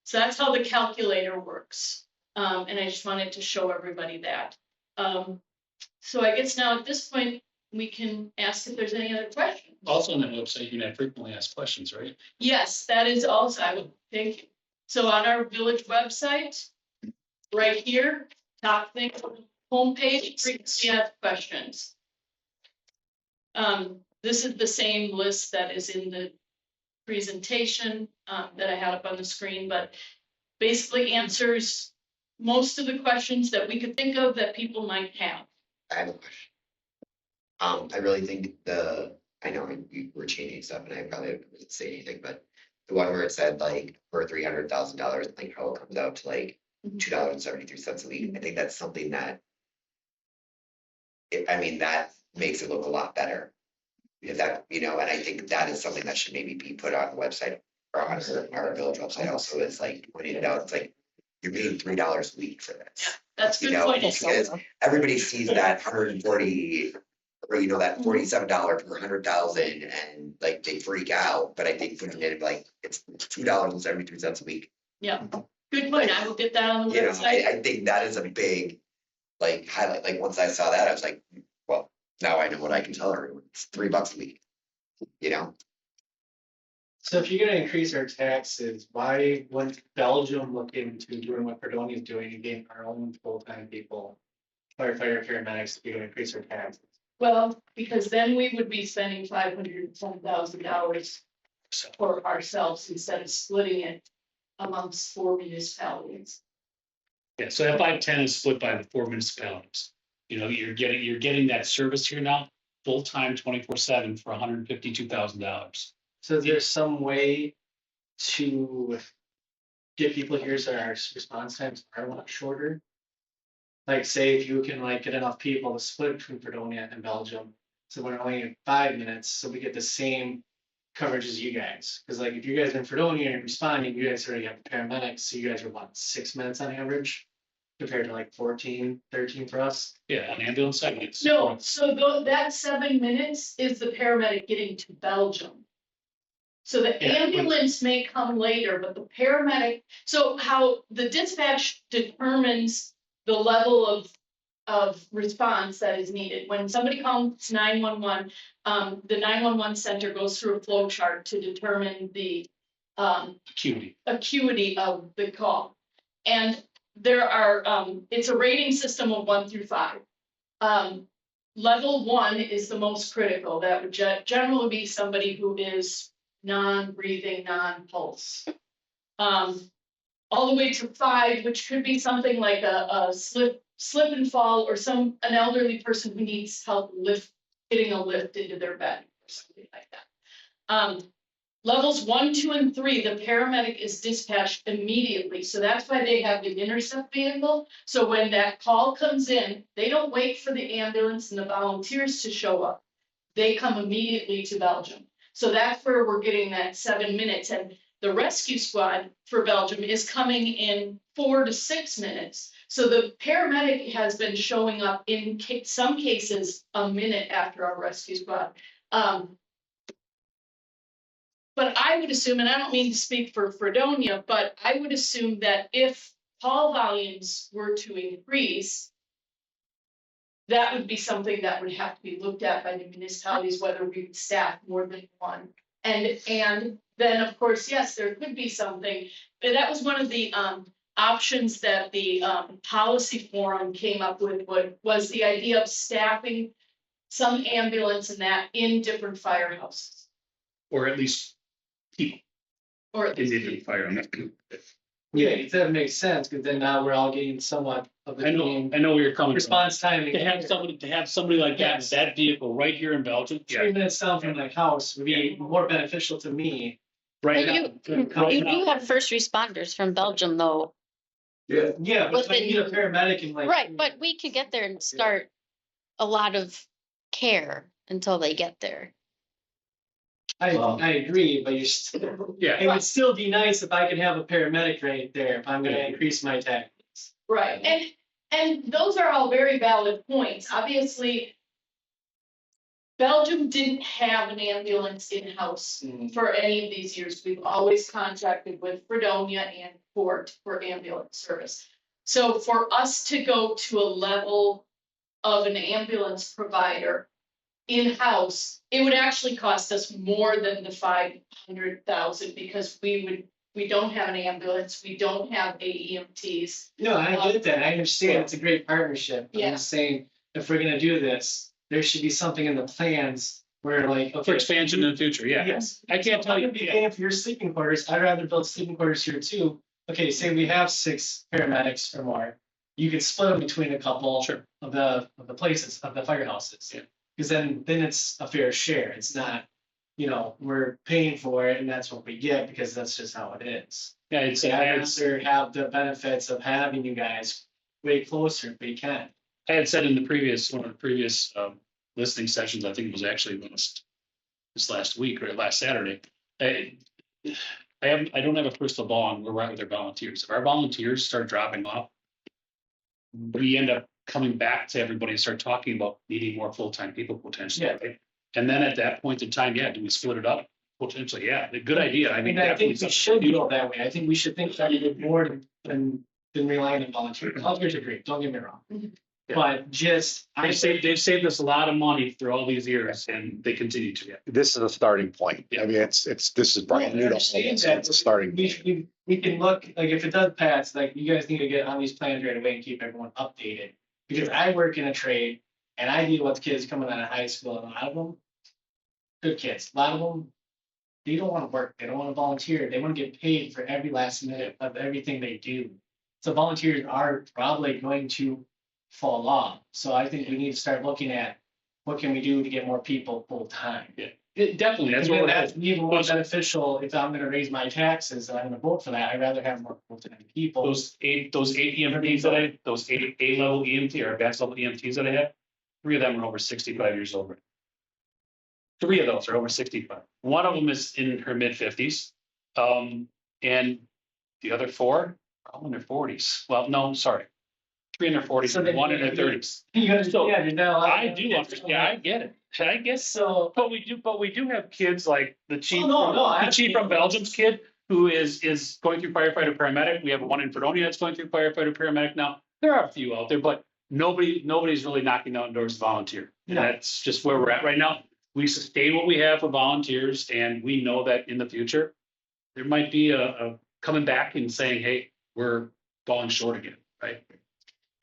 so that's how the calculator works. And I just wanted to show everybody that. So I guess now at this point, we can ask if there's any other questions. Also on that website, you can have frequently asked questions, right? Yes, that is also, I would thank you. So on our village website, right here, top thing, homepage, frequently asked questions. This is the same list that is in the presentation that I had up on the screen, but basically answers most of the questions that we could think of that people might have. I have a question. I really think I know we were changing stuff and I probably didn't say anything, but the one where it said like for $300,000, like how it comes out to like $2.73 a week. I think that's something that that makes it look a lot better. If that, and I think that is something that should maybe be put on the website or on our village website also, is like pointing it out. It's like you're paying $3 a week for this. That's a good point. Because everybody sees that 140 or that $47 per 100,000 and like they freak out, but I think putting it like it's $2.73 a week. Yeah, good point. I will get that on the website. I think that is a big like highlight. Like once I saw that, I was like, well, now I know what I can tell everyone. It's $3 a week. So if you're gonna increase our taxes, why wouldn't Belgium look into doing what Fredonia is doing and getting our own full-time people, firefighter, paramedics, if you're gonna increase our taxes? Well, because then we would be spending $510,000 for ourselves instead of splitting it amongst 4 municipalities. Yeah, so that 510 is split by the 4 municipalities. You're getting that service here now, full-time 24/7 for $152,000. So is there some way to get people here so our response times are a lot shorter? Like say if you can like get enough people to split between Fredonia and Belgium, so we're only in 5 minutes, so we get the same coverage as you guys. Because like if you guys are in Fredonia and responding, you guys already have paramedics, so you guys are what, 6 minutes on average? Compared to like 14, 13 for us? Yeah, an ambulance side gets. No, so that 7 minutes is the paramedic getting to Belgium. So the ambulance may come later, but the paramedic, so how the dispatch determines the level of response that is needed. When somebody calls 911, the 911 center goes through a flow chart to determine the acuity of the call. And there are, it's a rating system of 1 through 5. Level 1 is the most critical. That would generally be somebody who is non-breathing, non-pulse. All the way to 5, which could be something like a slip and fall, or an elderly person who needs help getting a lift into their bed or something like that. Levels 1, 2, and 3, the paramedic is dispatched immediately. So that's why they have the intercept vehicle. So when that call comes in, they don't wait for the ambulance and the volunteers to show up. They come immediately to Belgium. So that's where we're getting that 7 minutes. And The rescue squad for Belgium is coming in 4 to 6 minutes. So the paramedic has been showing up in some cases a minute after our rescue squad. But I would assume, and I don't mean to speak for Fredonia, but I would assume that if call volumes were to increase, that would be something that would have to be looked at by the municipalities, whether we would staff more than one. And then, of course, yes, there could be something, but that was one of the options that the policy forum came up with, was the idea of staffing some ambulance and that in different firehouses. Or at least people Or in the fire. Yeah, that makes sense, because then now we're all getting somewhat of the I same know where you're coming from. response time. To have somebody like that, Yes. that vehicle right here in Belgium. 3 minutes down from my house would be more beneficial to me. Right But now. you do have first responders from Belgium though. Yeah. Yeah, but I need a paramedic in like. Right, but we could get there and start a lot of care until they get there. I agree, but you're still, Yeah. it would still be nice if I could have a paramedic right there if I'm gonna increase my tax. Right, and those are all very valid points. Obviously, Belgium didn't have an ambulance in-house for any of these years. We've always contracted with Fredonia and Port for ambulance service. So for us to go to a level of an ambulance provider in-house, it would actually cost us more than the 500,000, because we don't have an ambulance, we don't have AEMTs. No, I get that. I understand it's a great partnership. Yeah. I'm just saying, if we're gonna do this, there should be something in the plans where like, For okay. expansion in the future, yeah. Yes. I can't tell you. I'm gonna be paying for your sleeping quarters. I'd rather build sleeping quarters here too. Okay, say we have 6 paramedics or more. You could split them between a couple Sure. of the places, of the firehouses. Yeah. Because then it's a fair share. It's not, we're paying for it and that's what we get, because that's just how it is. Yeah, it's, So I I'd had, rather have the benefits of having you guys way closer if we can. I had said in one of the previous listening sessions, I think it was actually this last week or last Saturday. I don't have a crystal ball on where we're at with our volunteers. If our volunteers start dropping off, we end up coming back to everybody and start talking about needing more full-time people potentially. Yeah. Right? And then at that point in time, yeah, do we split it up? Potentially, yeah, a good idea. I mean, I think definitely we should go that way. I think we should think that we did more than relying on volunteers. Volunteers are great, don't get me wrong. Yeah. But just, they've saved us a lot of money through all these years, and they continue to. Yeah. This is a starting point. I mean, this is brand new to all of us, so it's a starting point. we can look, like if it does pass, like you guys need to get on these plans right away and keep everyone updated. Because I work in a trade and I deal with kids coming out of high school, and a lot of them, good kids, a lot of them, they don't want to work, they don't want to volunteer, they want to get paid for every last minute of everything they do. So volunteers are probably going to fall off. So I think we need to start looking at what can we do to get more people full time. Yeah, definitely. That's And what then we're that's even more beneficial if I'm gonna raise my taxes and I'm gonna vote for that. I'd rather have more full-time people. those eight EMTs those eight A-level EMT or advanced level EMTs that I have, 3 of them are over 65 years old. 3 of those are over 65. One of them is in her mid-50s. And the other 4 are all in their 40s. Well, no, sorry. 3 in their 40s So and then 1 in their 30s. You understand, you're not allowed- I do understand. Yeah, I get it. I guess so. So, But we do have kids like the chief, I the chief from Belgium's kid who is going through firefighter paramedic. We have one in Fredonia that's going through firefighter paramedic now. There are a few out there, but nobody's really knocking down doors to volunteer. And No. that's just where we're at right now. We sustain what we have for volunteers, and we know that in the future there might be a coming back and saying, hey, we're falling short again, right?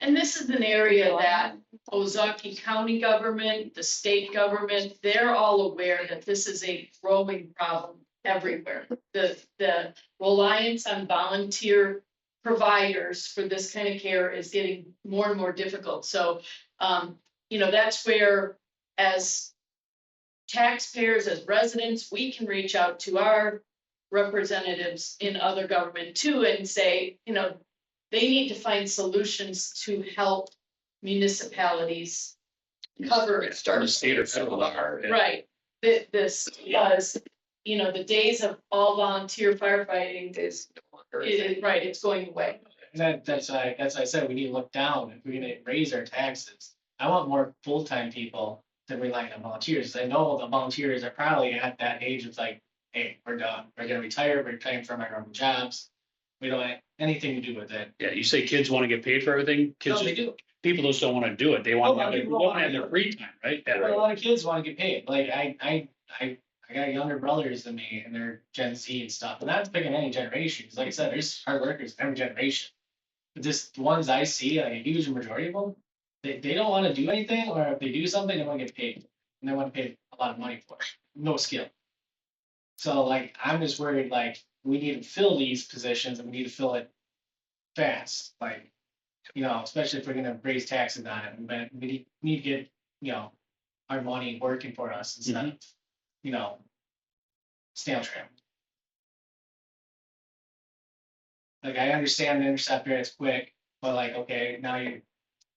And this is an area that Ozark County government, the state government, they're all aware that this is a growing problem everywhere. The reliance on volunteer providers for this kind of care is getting more and more difficult. So, that's where, as taxpayers, as residents, we can reach out to our representatives in other government too and say, they need to find solutions to help municipalities cover it. Start State or federal. hard. Right, this was, you know, the days of all volunteer firefighting is, right, it's going away. That's why I said we need to look down. If we're gonna raise our taxes, I want more full-time people than relying on volunteers. I know the volunteers are probably at that age of like, hey, we're done. We're gonna retire. We're retiring from our normal jobs. We don't have anything to do with it. Yeah, you say kids want to get paid for everything, No, kids, they do. people just don't want to do it. They want to have their free time, right? Yeah. But a lot of kids want to get paid. Like I got younger brothers than me, and they're Gen Z and stuff. And that's picking any generation. 'Cause like I said, there's hard workers in every generation. But just the ones I see, like a huge majority of them, they don't want to do anything, or if they do something, they want to get paid, and they want to pay a lot of money for it. No skill. So like I'm just worried, like we need to fill these positions, and we need to fill it fast. Like, you know, especially if we're gonna raise taxes on it, but we need to get, you know, our money working for us instead of, you know, snail trail. Like I understand the interceptor is quick, but like, okay, now you're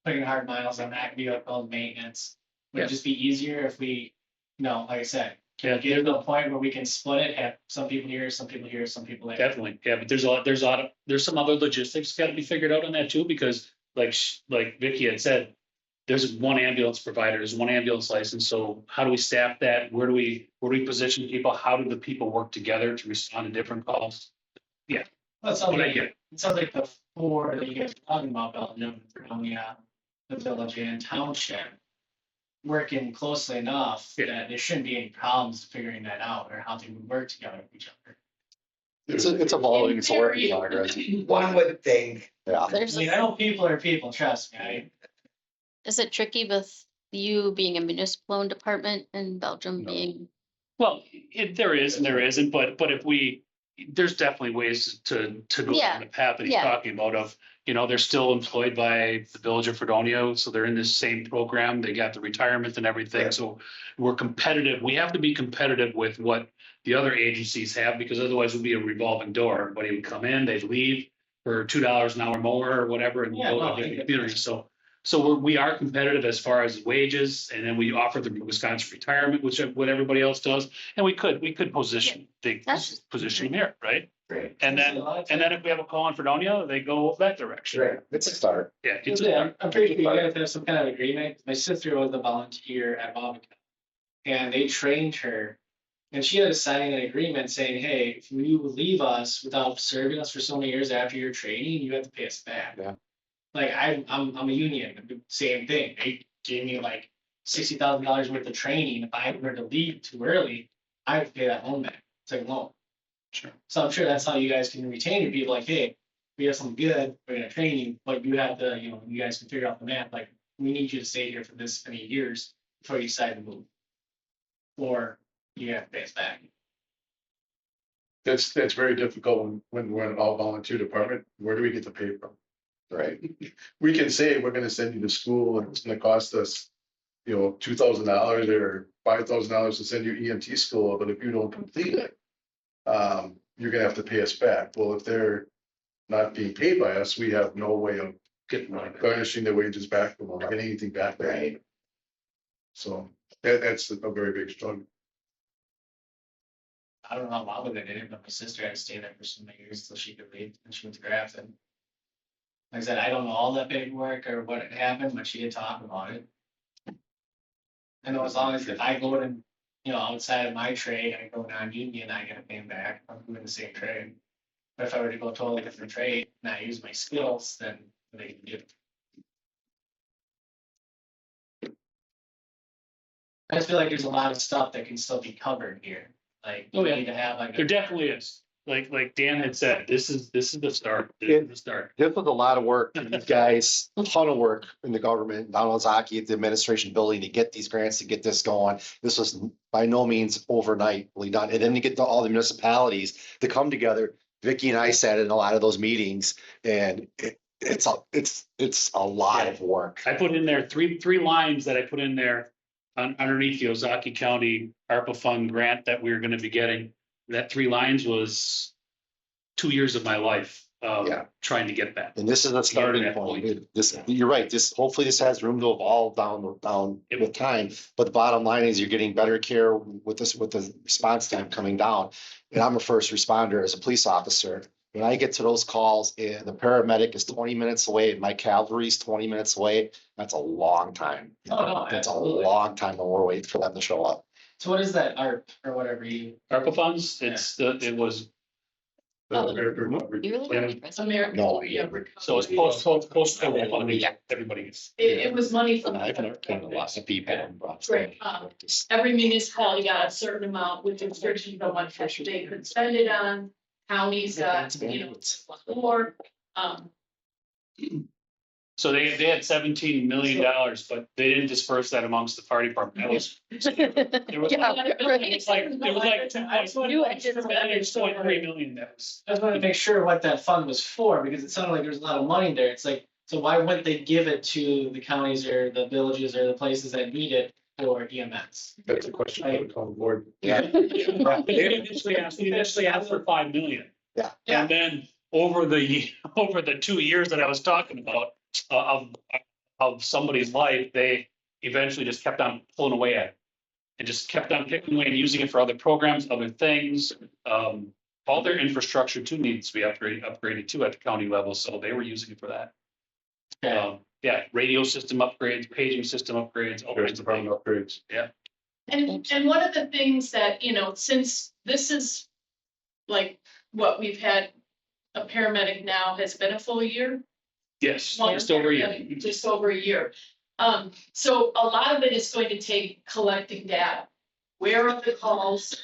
putting hard miles on that vehicle maintenance. Would Yeah. it just be easier if we, you know, like I said, Yeah, get to a point where we can split it, have some people here, some people here, some people there. definitely. Yeah, but there's some other logistics got to be figured out on that too, because like Vicky had said, there's one ambulance provider, there's one ambulance license. So how do we staff that? Where do we position people? How do the people work together to respond to different calls? Well, it sounds But I like, get it. it sounds like the four that you guys are talking about, Belgium, Fredonia, the village and township, working closely enough Yeah. that there shouldn't be any problems figuring that out or how they would work together with each other. It's evolving, it's a work in In progress. One would think. Yeah. There's I mean, I know people are people, trust me. is it tricky with you being a municipal owned department and Belgium No. being, Well, there is and there isn't, but if there's definitely ways to go Yeah, down the path that he's yeah. talking about of, you know, they're still employed by the village of Fredonia, so they're in this same program. They got the retirement and everything. Right. So we're competitive. We have to be competitive with what the other agencies have, because otherwise it would be a revolving door. Everybody would come in, they'd leave for $2 an hour more or whatever and Yeah, go no, to I different get communities. So we are competitive as far as wages, and then we offer the Wisconsin retirement, which what everybody else does. And we could position, That's- position here, right? Right. And then if we have a call in Fredonia, they go that direction. Right. It's a start. Yeah, it's Yeah, I'm pretty sure you guys have some kind of agreement. My sister was a volunteer at Bobcat. And they trained her. And she had to sign an agreement saying, hey, if you leave us without serving us for so many years after your training, you have to pay us back. Yeah. Like I'm a union, same thing. They gave me like $60,000 worth of training. If I were to leave too early, I have to pay that loan back. It's like a loan. Sure. So I'm sure that's how you guys can retain your people. Like, hey, we have something good, we're gonna train you, but you have to, you know, you guys can figure out the math. Like, we need you to stay here for this many years before you decide to move, or you have to pay us back. That's very difficult when we're an all volunteer department. Where do we get the pay from? Right. We can say we're gonna send you to school and it's gonna cost us, you know, $2,000 or $5,000 to send you EMT school, but if you don't complete it, you're gonna have to pay us back. Well, if they're not being paid by us, we have no way of getting money. garnishing their wages back from them, or getting anything back. Right. So that's a very big struggle. I don't know how long they did it, but my sister had to stay there for so many years till she could leave, and she went to Grafton. Like I said, I don't know all that paperwork or what had happened, but she did talk about it. I know as long as if I go in, you know, outside of my trade, I go non-union, I gotta pay them back. I'm doing the same trade. But if I were to go a totally different trade and I use my skills, then they can do it. I just feel like there's a lot of stuff that can still be covered here. Like, Oh, we yeah. need to have like. There definitely is. Like Dan had said, this is the start. This is the start. This was a lot of work, for these guys, a ton of work in the government, Donald Zaki at the administration building to get these grants, to get this going. This was by no means overnightly done. And then to get to all the municipalities to come together. Vicky and I sat in a lot of those meetings, and it's a lot of work. I put in there three lines that I put in there underneath the Ozaki County ARPA fund grant that we were gonna be getting. That 3 lines was 2 years of my life Yeah. trying to get that. And this is a starting that point. point. This, you're right, hopefully this has room to evolve down with time. But the bottom line is you're getting better care with the response time coming down. And I'm a first responder as a police officer. When I get to those calls and the paramedic is 20 minutes away and my cavalry's 20 minutes away, that's a long time. Oh, no, That's a absolutely. long time when we're waiting for them to show up. So what is that ARP or whatever you? ARPA funds, it was, You really like this? American. No, yeah, so it's post funding, everybody gets. It was money from. I've entertained a lot of people. Right, every municipality got a certain amount with restrictions on what they could spend it on. Counties got, more, So they had $17 million, but they didn't disperse that amongst the fire department. That was. There was Yeah, like, it was like 2.3 million that was. I just wanted to make sure what that fund was for, because it sounded like there was a lot of money there. It's like, so why wouldn't they give it to the counties or the villages or the places that need it for EMS? That's a question for the county board. Yeah. They initially asked for 5 million. Yeah. And then over the 2 years that I was talking about, of somebody's life, they eventually just kept on pulling away at it. And just kept on picking away and using it for other programs, other things. All their infrastructure too needs to be upgraded too at the county level, so they were using it for that. Yeah, radio system upgrades, paging system upgrades, all kinds of things. Upgrades. Yeah. and one of the things that, since this is like what we've had, a paramedic now has been a full year. Yes, One just over a year. paramedic, Just over a year. So a lot of it is going to take collecting data. Where are the calls?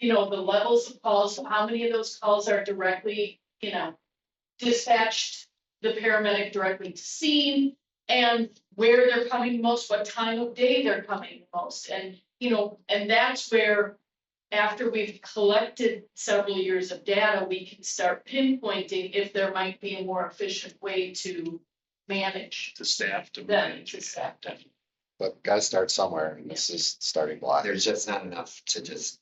The levels of calls, how many of those calls are directly, dispatched the paramedic directly to scene, and where they're coming most, what time of day they're coming most. And, and that's where, after we've collected several years of data, we can start pinpointing if there might be a more efficient way to manage To staff to them, manage. to staff them. But gotta start somewhere, and this is starting block. There's just not enough to just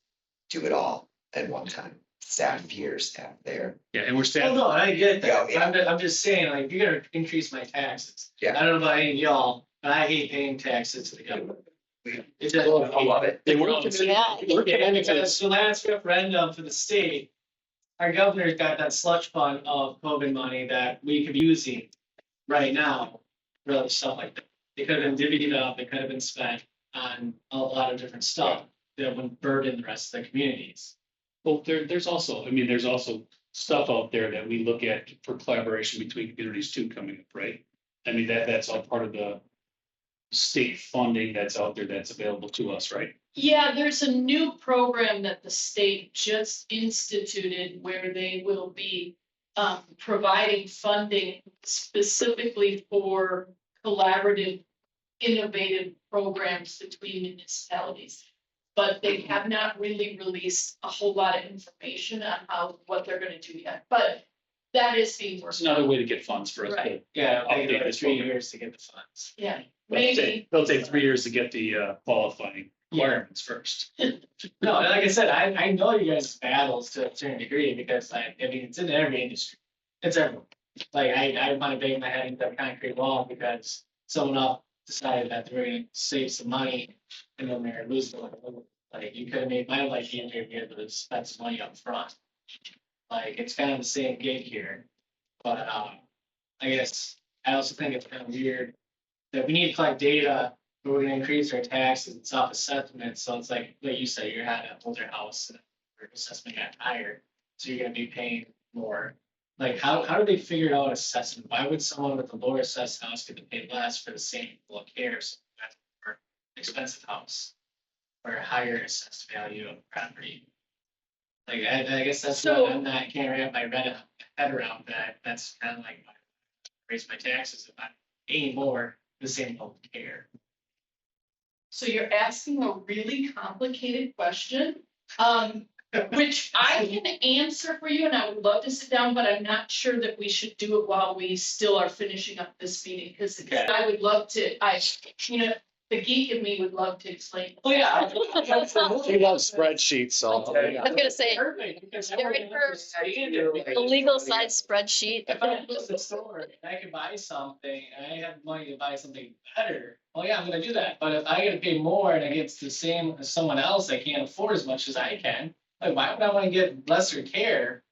do it all at one time. Staff here, staff there. Yeah, and we're Oh, staff. no, I get that. Yeah. I'm just saying, like, you're gonna increase my taxes. Yeah. I don't know about any of y'all, but I hate paying taxes to the government. It doesn't. I love it. They were Yeah. Because the last referendum for the state, our governor's got that slush fund of COVID money that we could be using right now, for other stuff like that. It could have been divvied up, it could have been spent on a lot of different stuff that would burden the rest of the communities. Well, there's also stuff out there that we look at for collaboration between communities too coming up, right? I mean, that's all part of the state funding that's out there that's available to us, right? Yeah, there's a new program that the state just instituted where they will be providing funding specifically for collaborative, innovative programs between municipalities. But they have not really released a whole lot of information on what they're gonna do yet, but that is being It's worked another on. way to get funds for us. Right. Yeah, Update they this 3 program. years to get the funds. Yeah, They'll take 3 years to get the qualifying requirements first. No, and like I said, I know you guys' battles to a certain degree, because I mean, it's in every industry. It's everywhere. Like, I wanna bang my head into a concrete wall because someone else decided that they were gonna save some money and then they're losing. Like, you could have made my life easier if you had to spend some money up front. Like, it's kind of the same gig here. But, I guess, I also think it's kind of weird that we need to collect data, but we're gonna increase our taxes and self-assessment, so it's like you said, you had an older house, and your assessment got higher, so you're gonna be paying more. Like, how do they figure out assessment? Why would someone with a lower assessed house get to pay less for the same level of care, so that's for an expensive house? Or a higher assessed value of property? Like, I guess that's So- what I can't wrap my head around that, that's kind of like, raise my taxes if I'm paying more, the same level of care. So you're asking a really complicated question, which I can answer for you, and I would love to sit down, but I'm not sure that we should do it while we still are finishing up this meeting, because Okay. I would love to, the geek in me would love to explain. Oh, yeah. She loves spreadsheets, so. I was gonna say, Perfect, because I They're wouldn't in her- understand it. the legal side spreadsheet. If I go to the store and I can buy something and I have money to buy something better, oh yeah, I'm gonna do that. But if I gotta pay more and I get the same as someone else, I can't afford as much as I can. Like, why would I wanna get lesser care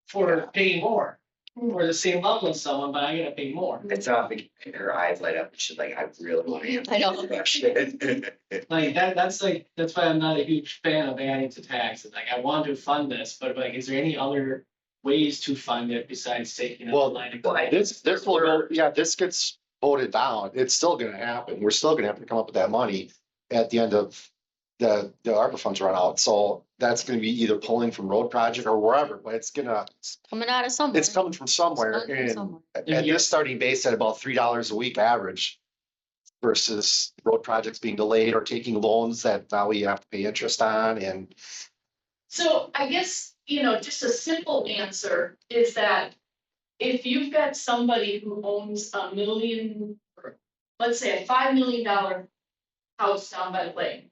for paying more? Or the same level as someone, but I gotta pay more. It's not making her eyes light up. She's like, I really want to answer. I know. this question. Like that's why I'm not a huge fan of adding to taxes. Like, I want to fund this, but like, is there any other ways to fund it besides taking out the Well, line of well, I- credit? This will go, yeah, this gets voted down. It's still gonna happen. We're still gonna have to come up with that money at the end of the ARPA funds run out. So that's gonna be either pulling from road project or wherever, but it's gonna, Coming out of somewhere. it's coming from somewhere. It's coming from And somewhere. at this starting base at about $3 a week average versus road projects being delayed or taking loans that now we have to pay interest on and So I guess, just a simple answer is that if you've got somebody who owns a million, or let's say a $5 million house down by the lake,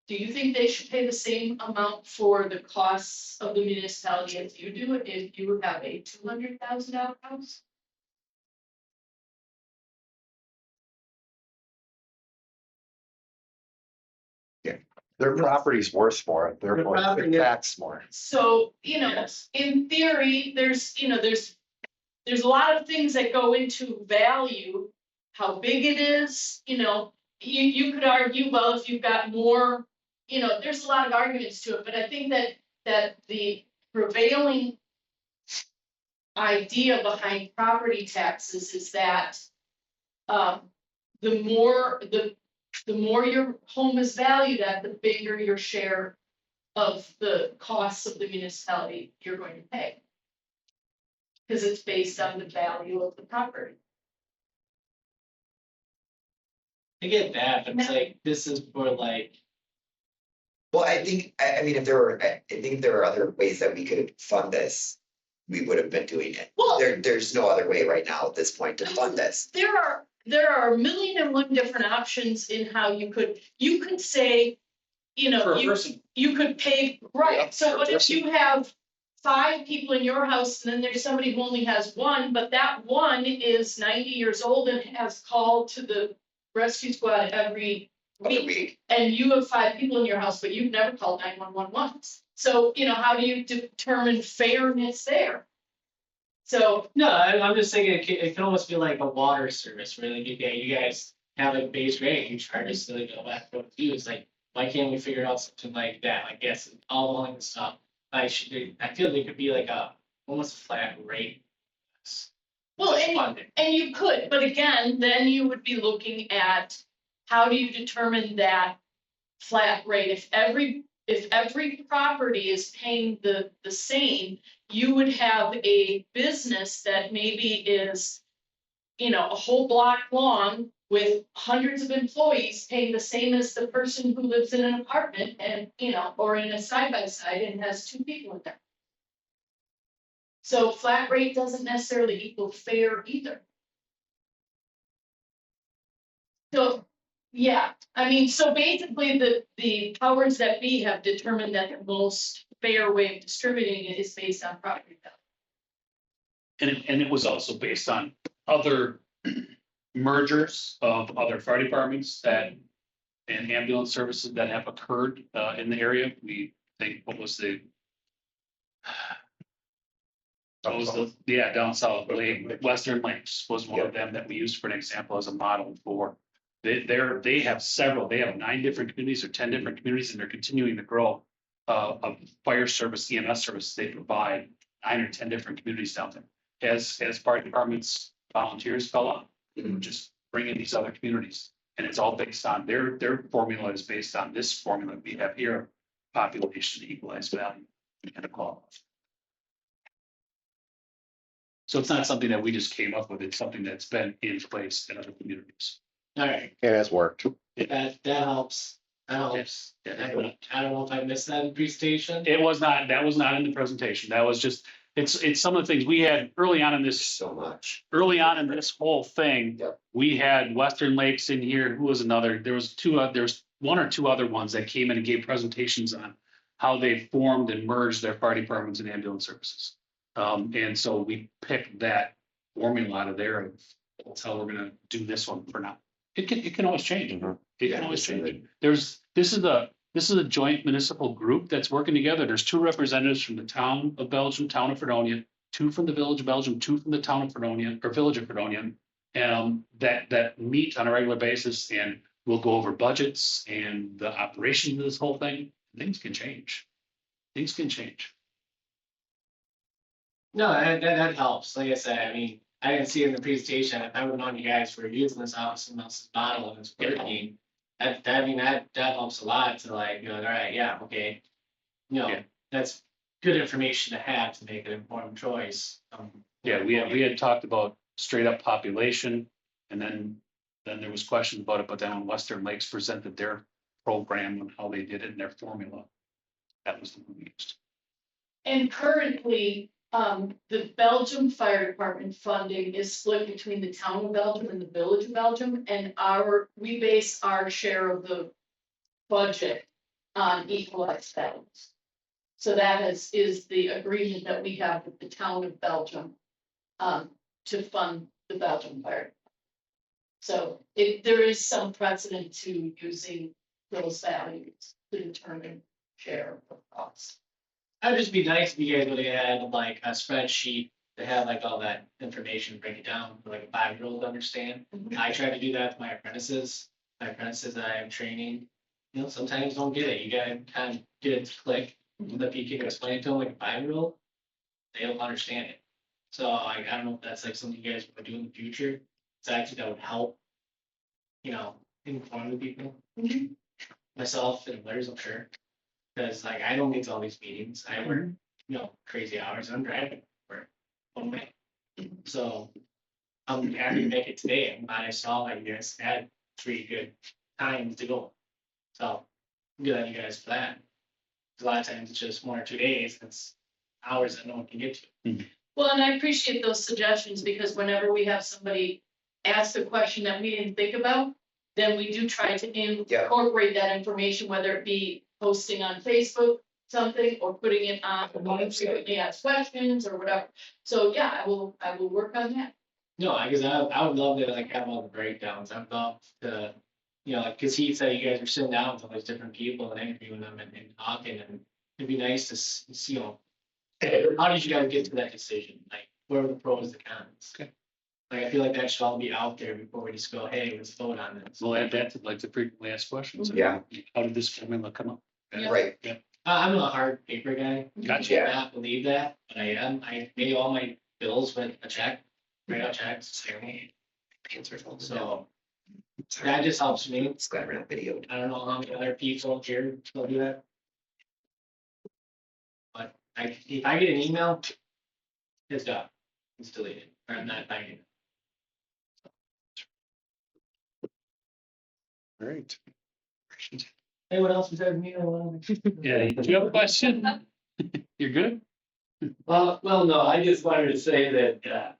do you think they should pay the same amount for the costs of the municipality as you do if you have a $200,000 house? their property's worth more. The Therefore, property, they're yeah. taxed more. So, Yes. in theory, there's a lot of things that go into value, how big it is, you could argue, well, if you've got more, there's a lot of arguments to it, but I think that the prevailing idea behind property taxes is that the more your home is valued at, the bigger your share of the costs of the municipality you're going to pay. Because it's based on the value of the property. I get that, but it's like, this is for like, Well, I think, I mean, I think there are other ways that we could fund this. We would have been doing it. Well, There's no other way right now at this point to fund this. there are a million and one different options in how you could say, For a person. you could pay, Yeah, right, so for a what if person. you have 5 people in your house and then there's somebody who only has 1, but that 1 is 90 years old and has called to the rescue squad every Other week. week. And you have 5 people in your house, but you've never called 911 once. So, how do you determine fairness there? So, no, I'm just thinking it can almost be like a water service, where like, okay, you guys have a base rate, you charge us to go back to what you do. It's like, why can't we figure out something like that? I guess all the stuff. I feel there could be like a almost flat rate. well, Just and funding. And you could, but again, then you would be looking at how do you determine that flat rate? If every property is paying the same, you would have a business that maybe is, a whole block long with hundreds of employees paying the same as the person who lives in an apartment and, or in a side by side and has 2 people in there. So flat rate doesn't necessarily equal fair either. So, yeah, I mean, so basically the powers that be have determined that the most fair way of distributing it is based on property value. And it was also based on other mergers of other fire departments and ambulance services that have occurred in the area. We think, what was the? Down south, Western Links was one of them that we used for an example as a model for. They have several, they have 9 different communities or 10 different communities, and they're continuing to grow of fire service, EMS services they provide, 9 or 10 different communities down there. As fire departments, volunteers fell off, just bring in these other communities. And it's all based on, their formula is based on this formula we have here, population equalized value and equality. So it's not something that we just came up with, it's something that's been in place in other communities. All right, It has worked. that helps. That helps. Yeah. I don't know if I missed that in presentation. That was not in the presentation, that was just It's some of the things we had early on in this, So much. early on in this whole thing. Yep. We had Western Lakes in here. Who was another? There was there was one or two other ones that came in and gave presentations on how they formed and merged their fire departments and ambulance services. And so we picked that formula out of there, and that's how we're gonna do this one for now. It can always change. It can Yeah, always change. absolutely. This is a joint municipal group that's working together. There's two representatives from the town of Belgium, town of Fredonia, two from the village of Belgium, two from the town of Fredonia, or village of Fredonia. That meet on a regular basis, and we'll go over budgets and the operation of this whole thing. Things can change. Things can change. No, that helps. Like I said, I mean, I didn't see it in the presentation. I would have known you guys were using this out of someone else's bottle and it's working. I mean, that helps a lot to like, all right, yeah, okay. Yeah. That's good information to have to make an informed choice. Yeah, we had talked about straight up population, and then there was questions about it, but then when Western Lakes presented their program and how they did it and their formula, that was the one we used. And currently, the Belgium Fire Department funding is split between the town of Belgium and the village of Belgium, and we base our share of the budget on equalized values. So that is the agreement that we have with the town of Belgium, to fund the Belgium Fire. So there is some precedent to using those values to determine share of costs. It'd just be nice if you guys would have had like a spreadsheet to have like all that information, break it down for like a 5-year-old to understand. I try to do that with my apprentices that I am training. Sometimes don't get it. You gotta kind of get it to click. If you can explain it to them like a 5-year-old, they don't understand it. So I don't know if that's like something you guys want to do in the future. It's actually that would help, inform the people. Myself and others, I'm sure. Because like I don't get to all these meetings. I work, crazy hours. I'm driving for one way. So I'm happy to make it today. I'm glad I saw that you guys had 3 good times to go. So I'm good on you guys for that. A lot of times it's just 1 or 2 days. It's hours that no one can get to. Well, and I appreciate those suggestions, because whenever we have somebody ask a question that we didn't think about, then we do try to incorporate that information, whether it be posting on Facebook, something, or putting it on the website, they ask questions or whatever. So yeah, I will work on that. No, because I would love to like have all the breakdowns. I'd love to, because he said you guys are sitting down with all these different people and interviewing them and talking, and it'd be nice to see, how did you guys get to that decision? Like, what are the pros and the cons? Okay. Like, I feel like that should all be out there before we just go, hey, let's vote on this. We'll add that to like the frequently asked questions. Yeah. How did this formula come up? Yeah. Right. I'm a hard paper guy. Gotcha. I do not believe that, but I am. I pay all my bills with a check, write out checks. So that just helps me. It's glad we're not videoed. I don't know how many other people here will do that. But if I get an email, it's done. It's deleted. Or I'm not finding it. All right. Anyone else besides me? Yeah, do you have a question? You're good? Well, no, I just wanted to say that,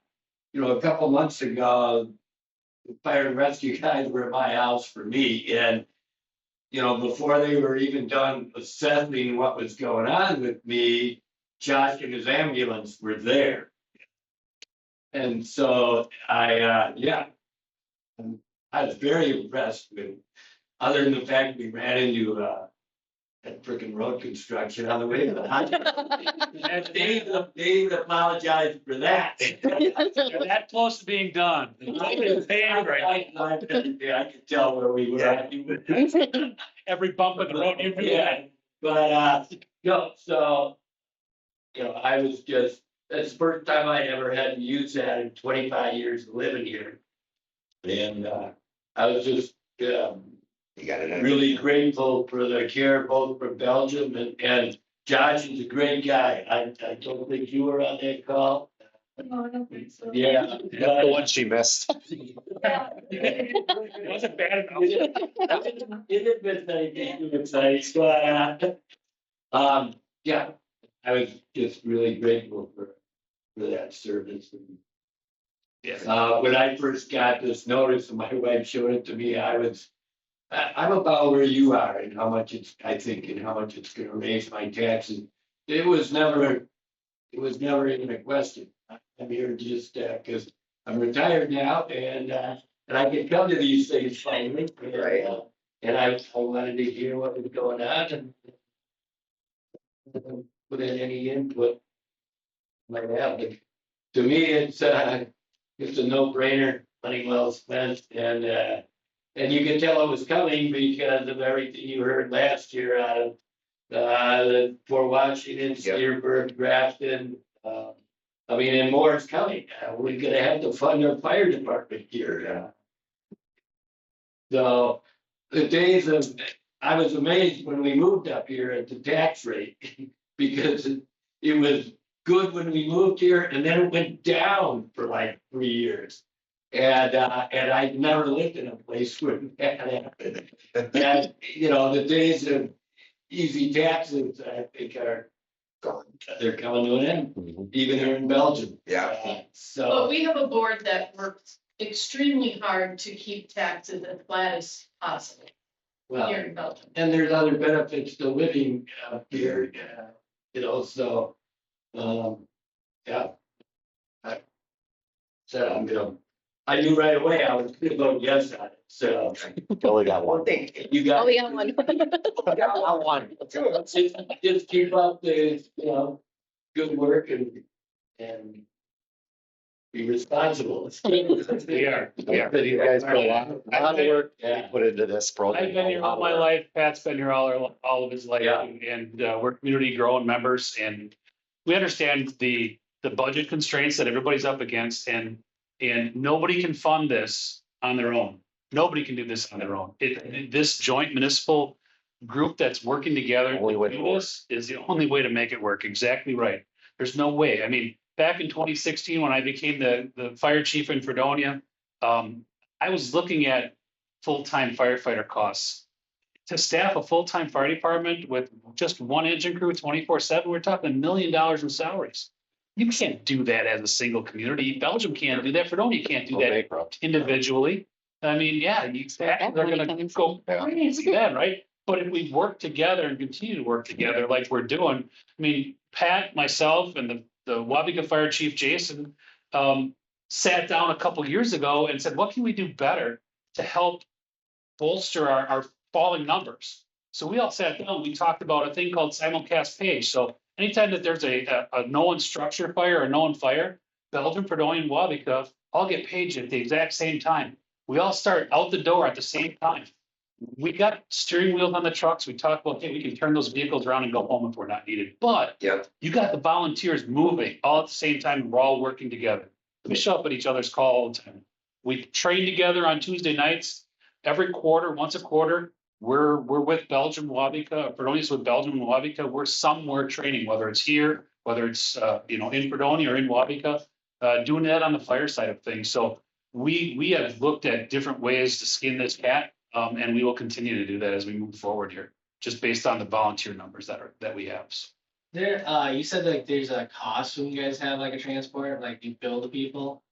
a couple months ago, the fire and rescue guys were at my house for me, and, before they were even done assessing what was going on with me, Josh and his ambulance were there. And so I was very impressed with, other than the fact we ran into, that frickin' road construction on the way to the hospital. And Dave apologized for that. You're that close to being done. I could tell where we were at. Every bump in the road you do Yeah, that. but, so, I was just, that's the first time I ever had to use that in 25 years of living here. And, I was just, You got it. really grateful for the care both from Belgium and Josh is a great guy. I don't think you were on that call. No, I don't think so. Yeah. The one she missed. It wasn't bad enough. It had been anything too exciting, but, yeah, I was just really grateful for for that service. Yeah. When I first got this notice and my wife showed it to me, I'm about where you are and how much it's, I think, and how much it's gonna raise my taxes. It was never even a question. I'm here just, cause I'm retired now and I can come to these things finally. Right. And I wanted to hear what was going on and put in any input. Might have, but to me, it's a no-brainer, money well spent, and you can tell it was coming because of everything you heard last year out of for Washington, Yep. Dearborn, Grafton. I mean, and more is coming. We're gonna have to fund our fire department here. So the days of, I was amazed when we moved up here at the tax rate because it was good when we moved here and then it went down for like 3 years. And I never lived in a place where that happened. And, you know, the days of easy taxes, I think Gone. they're coming to an end, even here in Belgium. Yeah. But So, we have a board that works extremely hard to keep taxes as flat as possible well, here in Belgium. and there's other benefits to living here, you know, so, yeah. I said I knew right away I was gonna vote yes on it, so. Only got One one. thing. You got. Oh, we got one. I won. Just keep up the, you know, good work and be responsible. We are. You guys put a lot of work Yeah. put into this program. I've been here all my life. Pat's been here all of his life, Yeah. and we're community growing members, and we understand the budget constraints that everybody's up against, and nobody can fund this on their own. Nobody can do this on their own. This joint municipal group that's working together Only way to to do work. this is the only way to make it work. Exactly right. There's no way. I mean, back in 2016, when I became the fire chief in Fredonia, I was looking at full-time firefighter costs. To staff a full-time fire department with just one engine crew 24/7, we're talking $1 million in salaries. You can't do that as a single community. Belgium can't do that. Fredonia can't do Go that bankrupt. individually. I mean, yeah, they're gonna go crazy then, right? But if we work together and continue to work together like we're doing, I mean, Pat, myself, and the Wabiga Fire Chief Jason sat down a couple years ago and said, what can we do better to help bolster our falling numbers? So we all sat down, we talked about a thing called simulcast page. So anytime that there's a known structure fire or known fire, Belgium, Fredonia, and Wabiga all get paged at the exact same time. We all start out the door at the same time. We got steering wheels on the trucks. We talked about, hey, we can turn those vehicles around and go home if we're not needed. But Yep. you got the volunteers moving all at the same time, and we're all working together. We show up at each other's call all the time. We train together on Tuesday nights. Every quarter, once a quarter, we're with Belgium, Wabiga, Fredonia's with Belgium and Wabiga. We're somewhere training, whether it's here, whether it's in Fredonia or in Wabiga, doing that on the fire side of things. So we have looked at different ways to skin this cat, and we will continue to do that as we move forward here, just based on the volunteer numbers that we have. There, you said like there's a cost when you guys have like a transport, like you bill the people.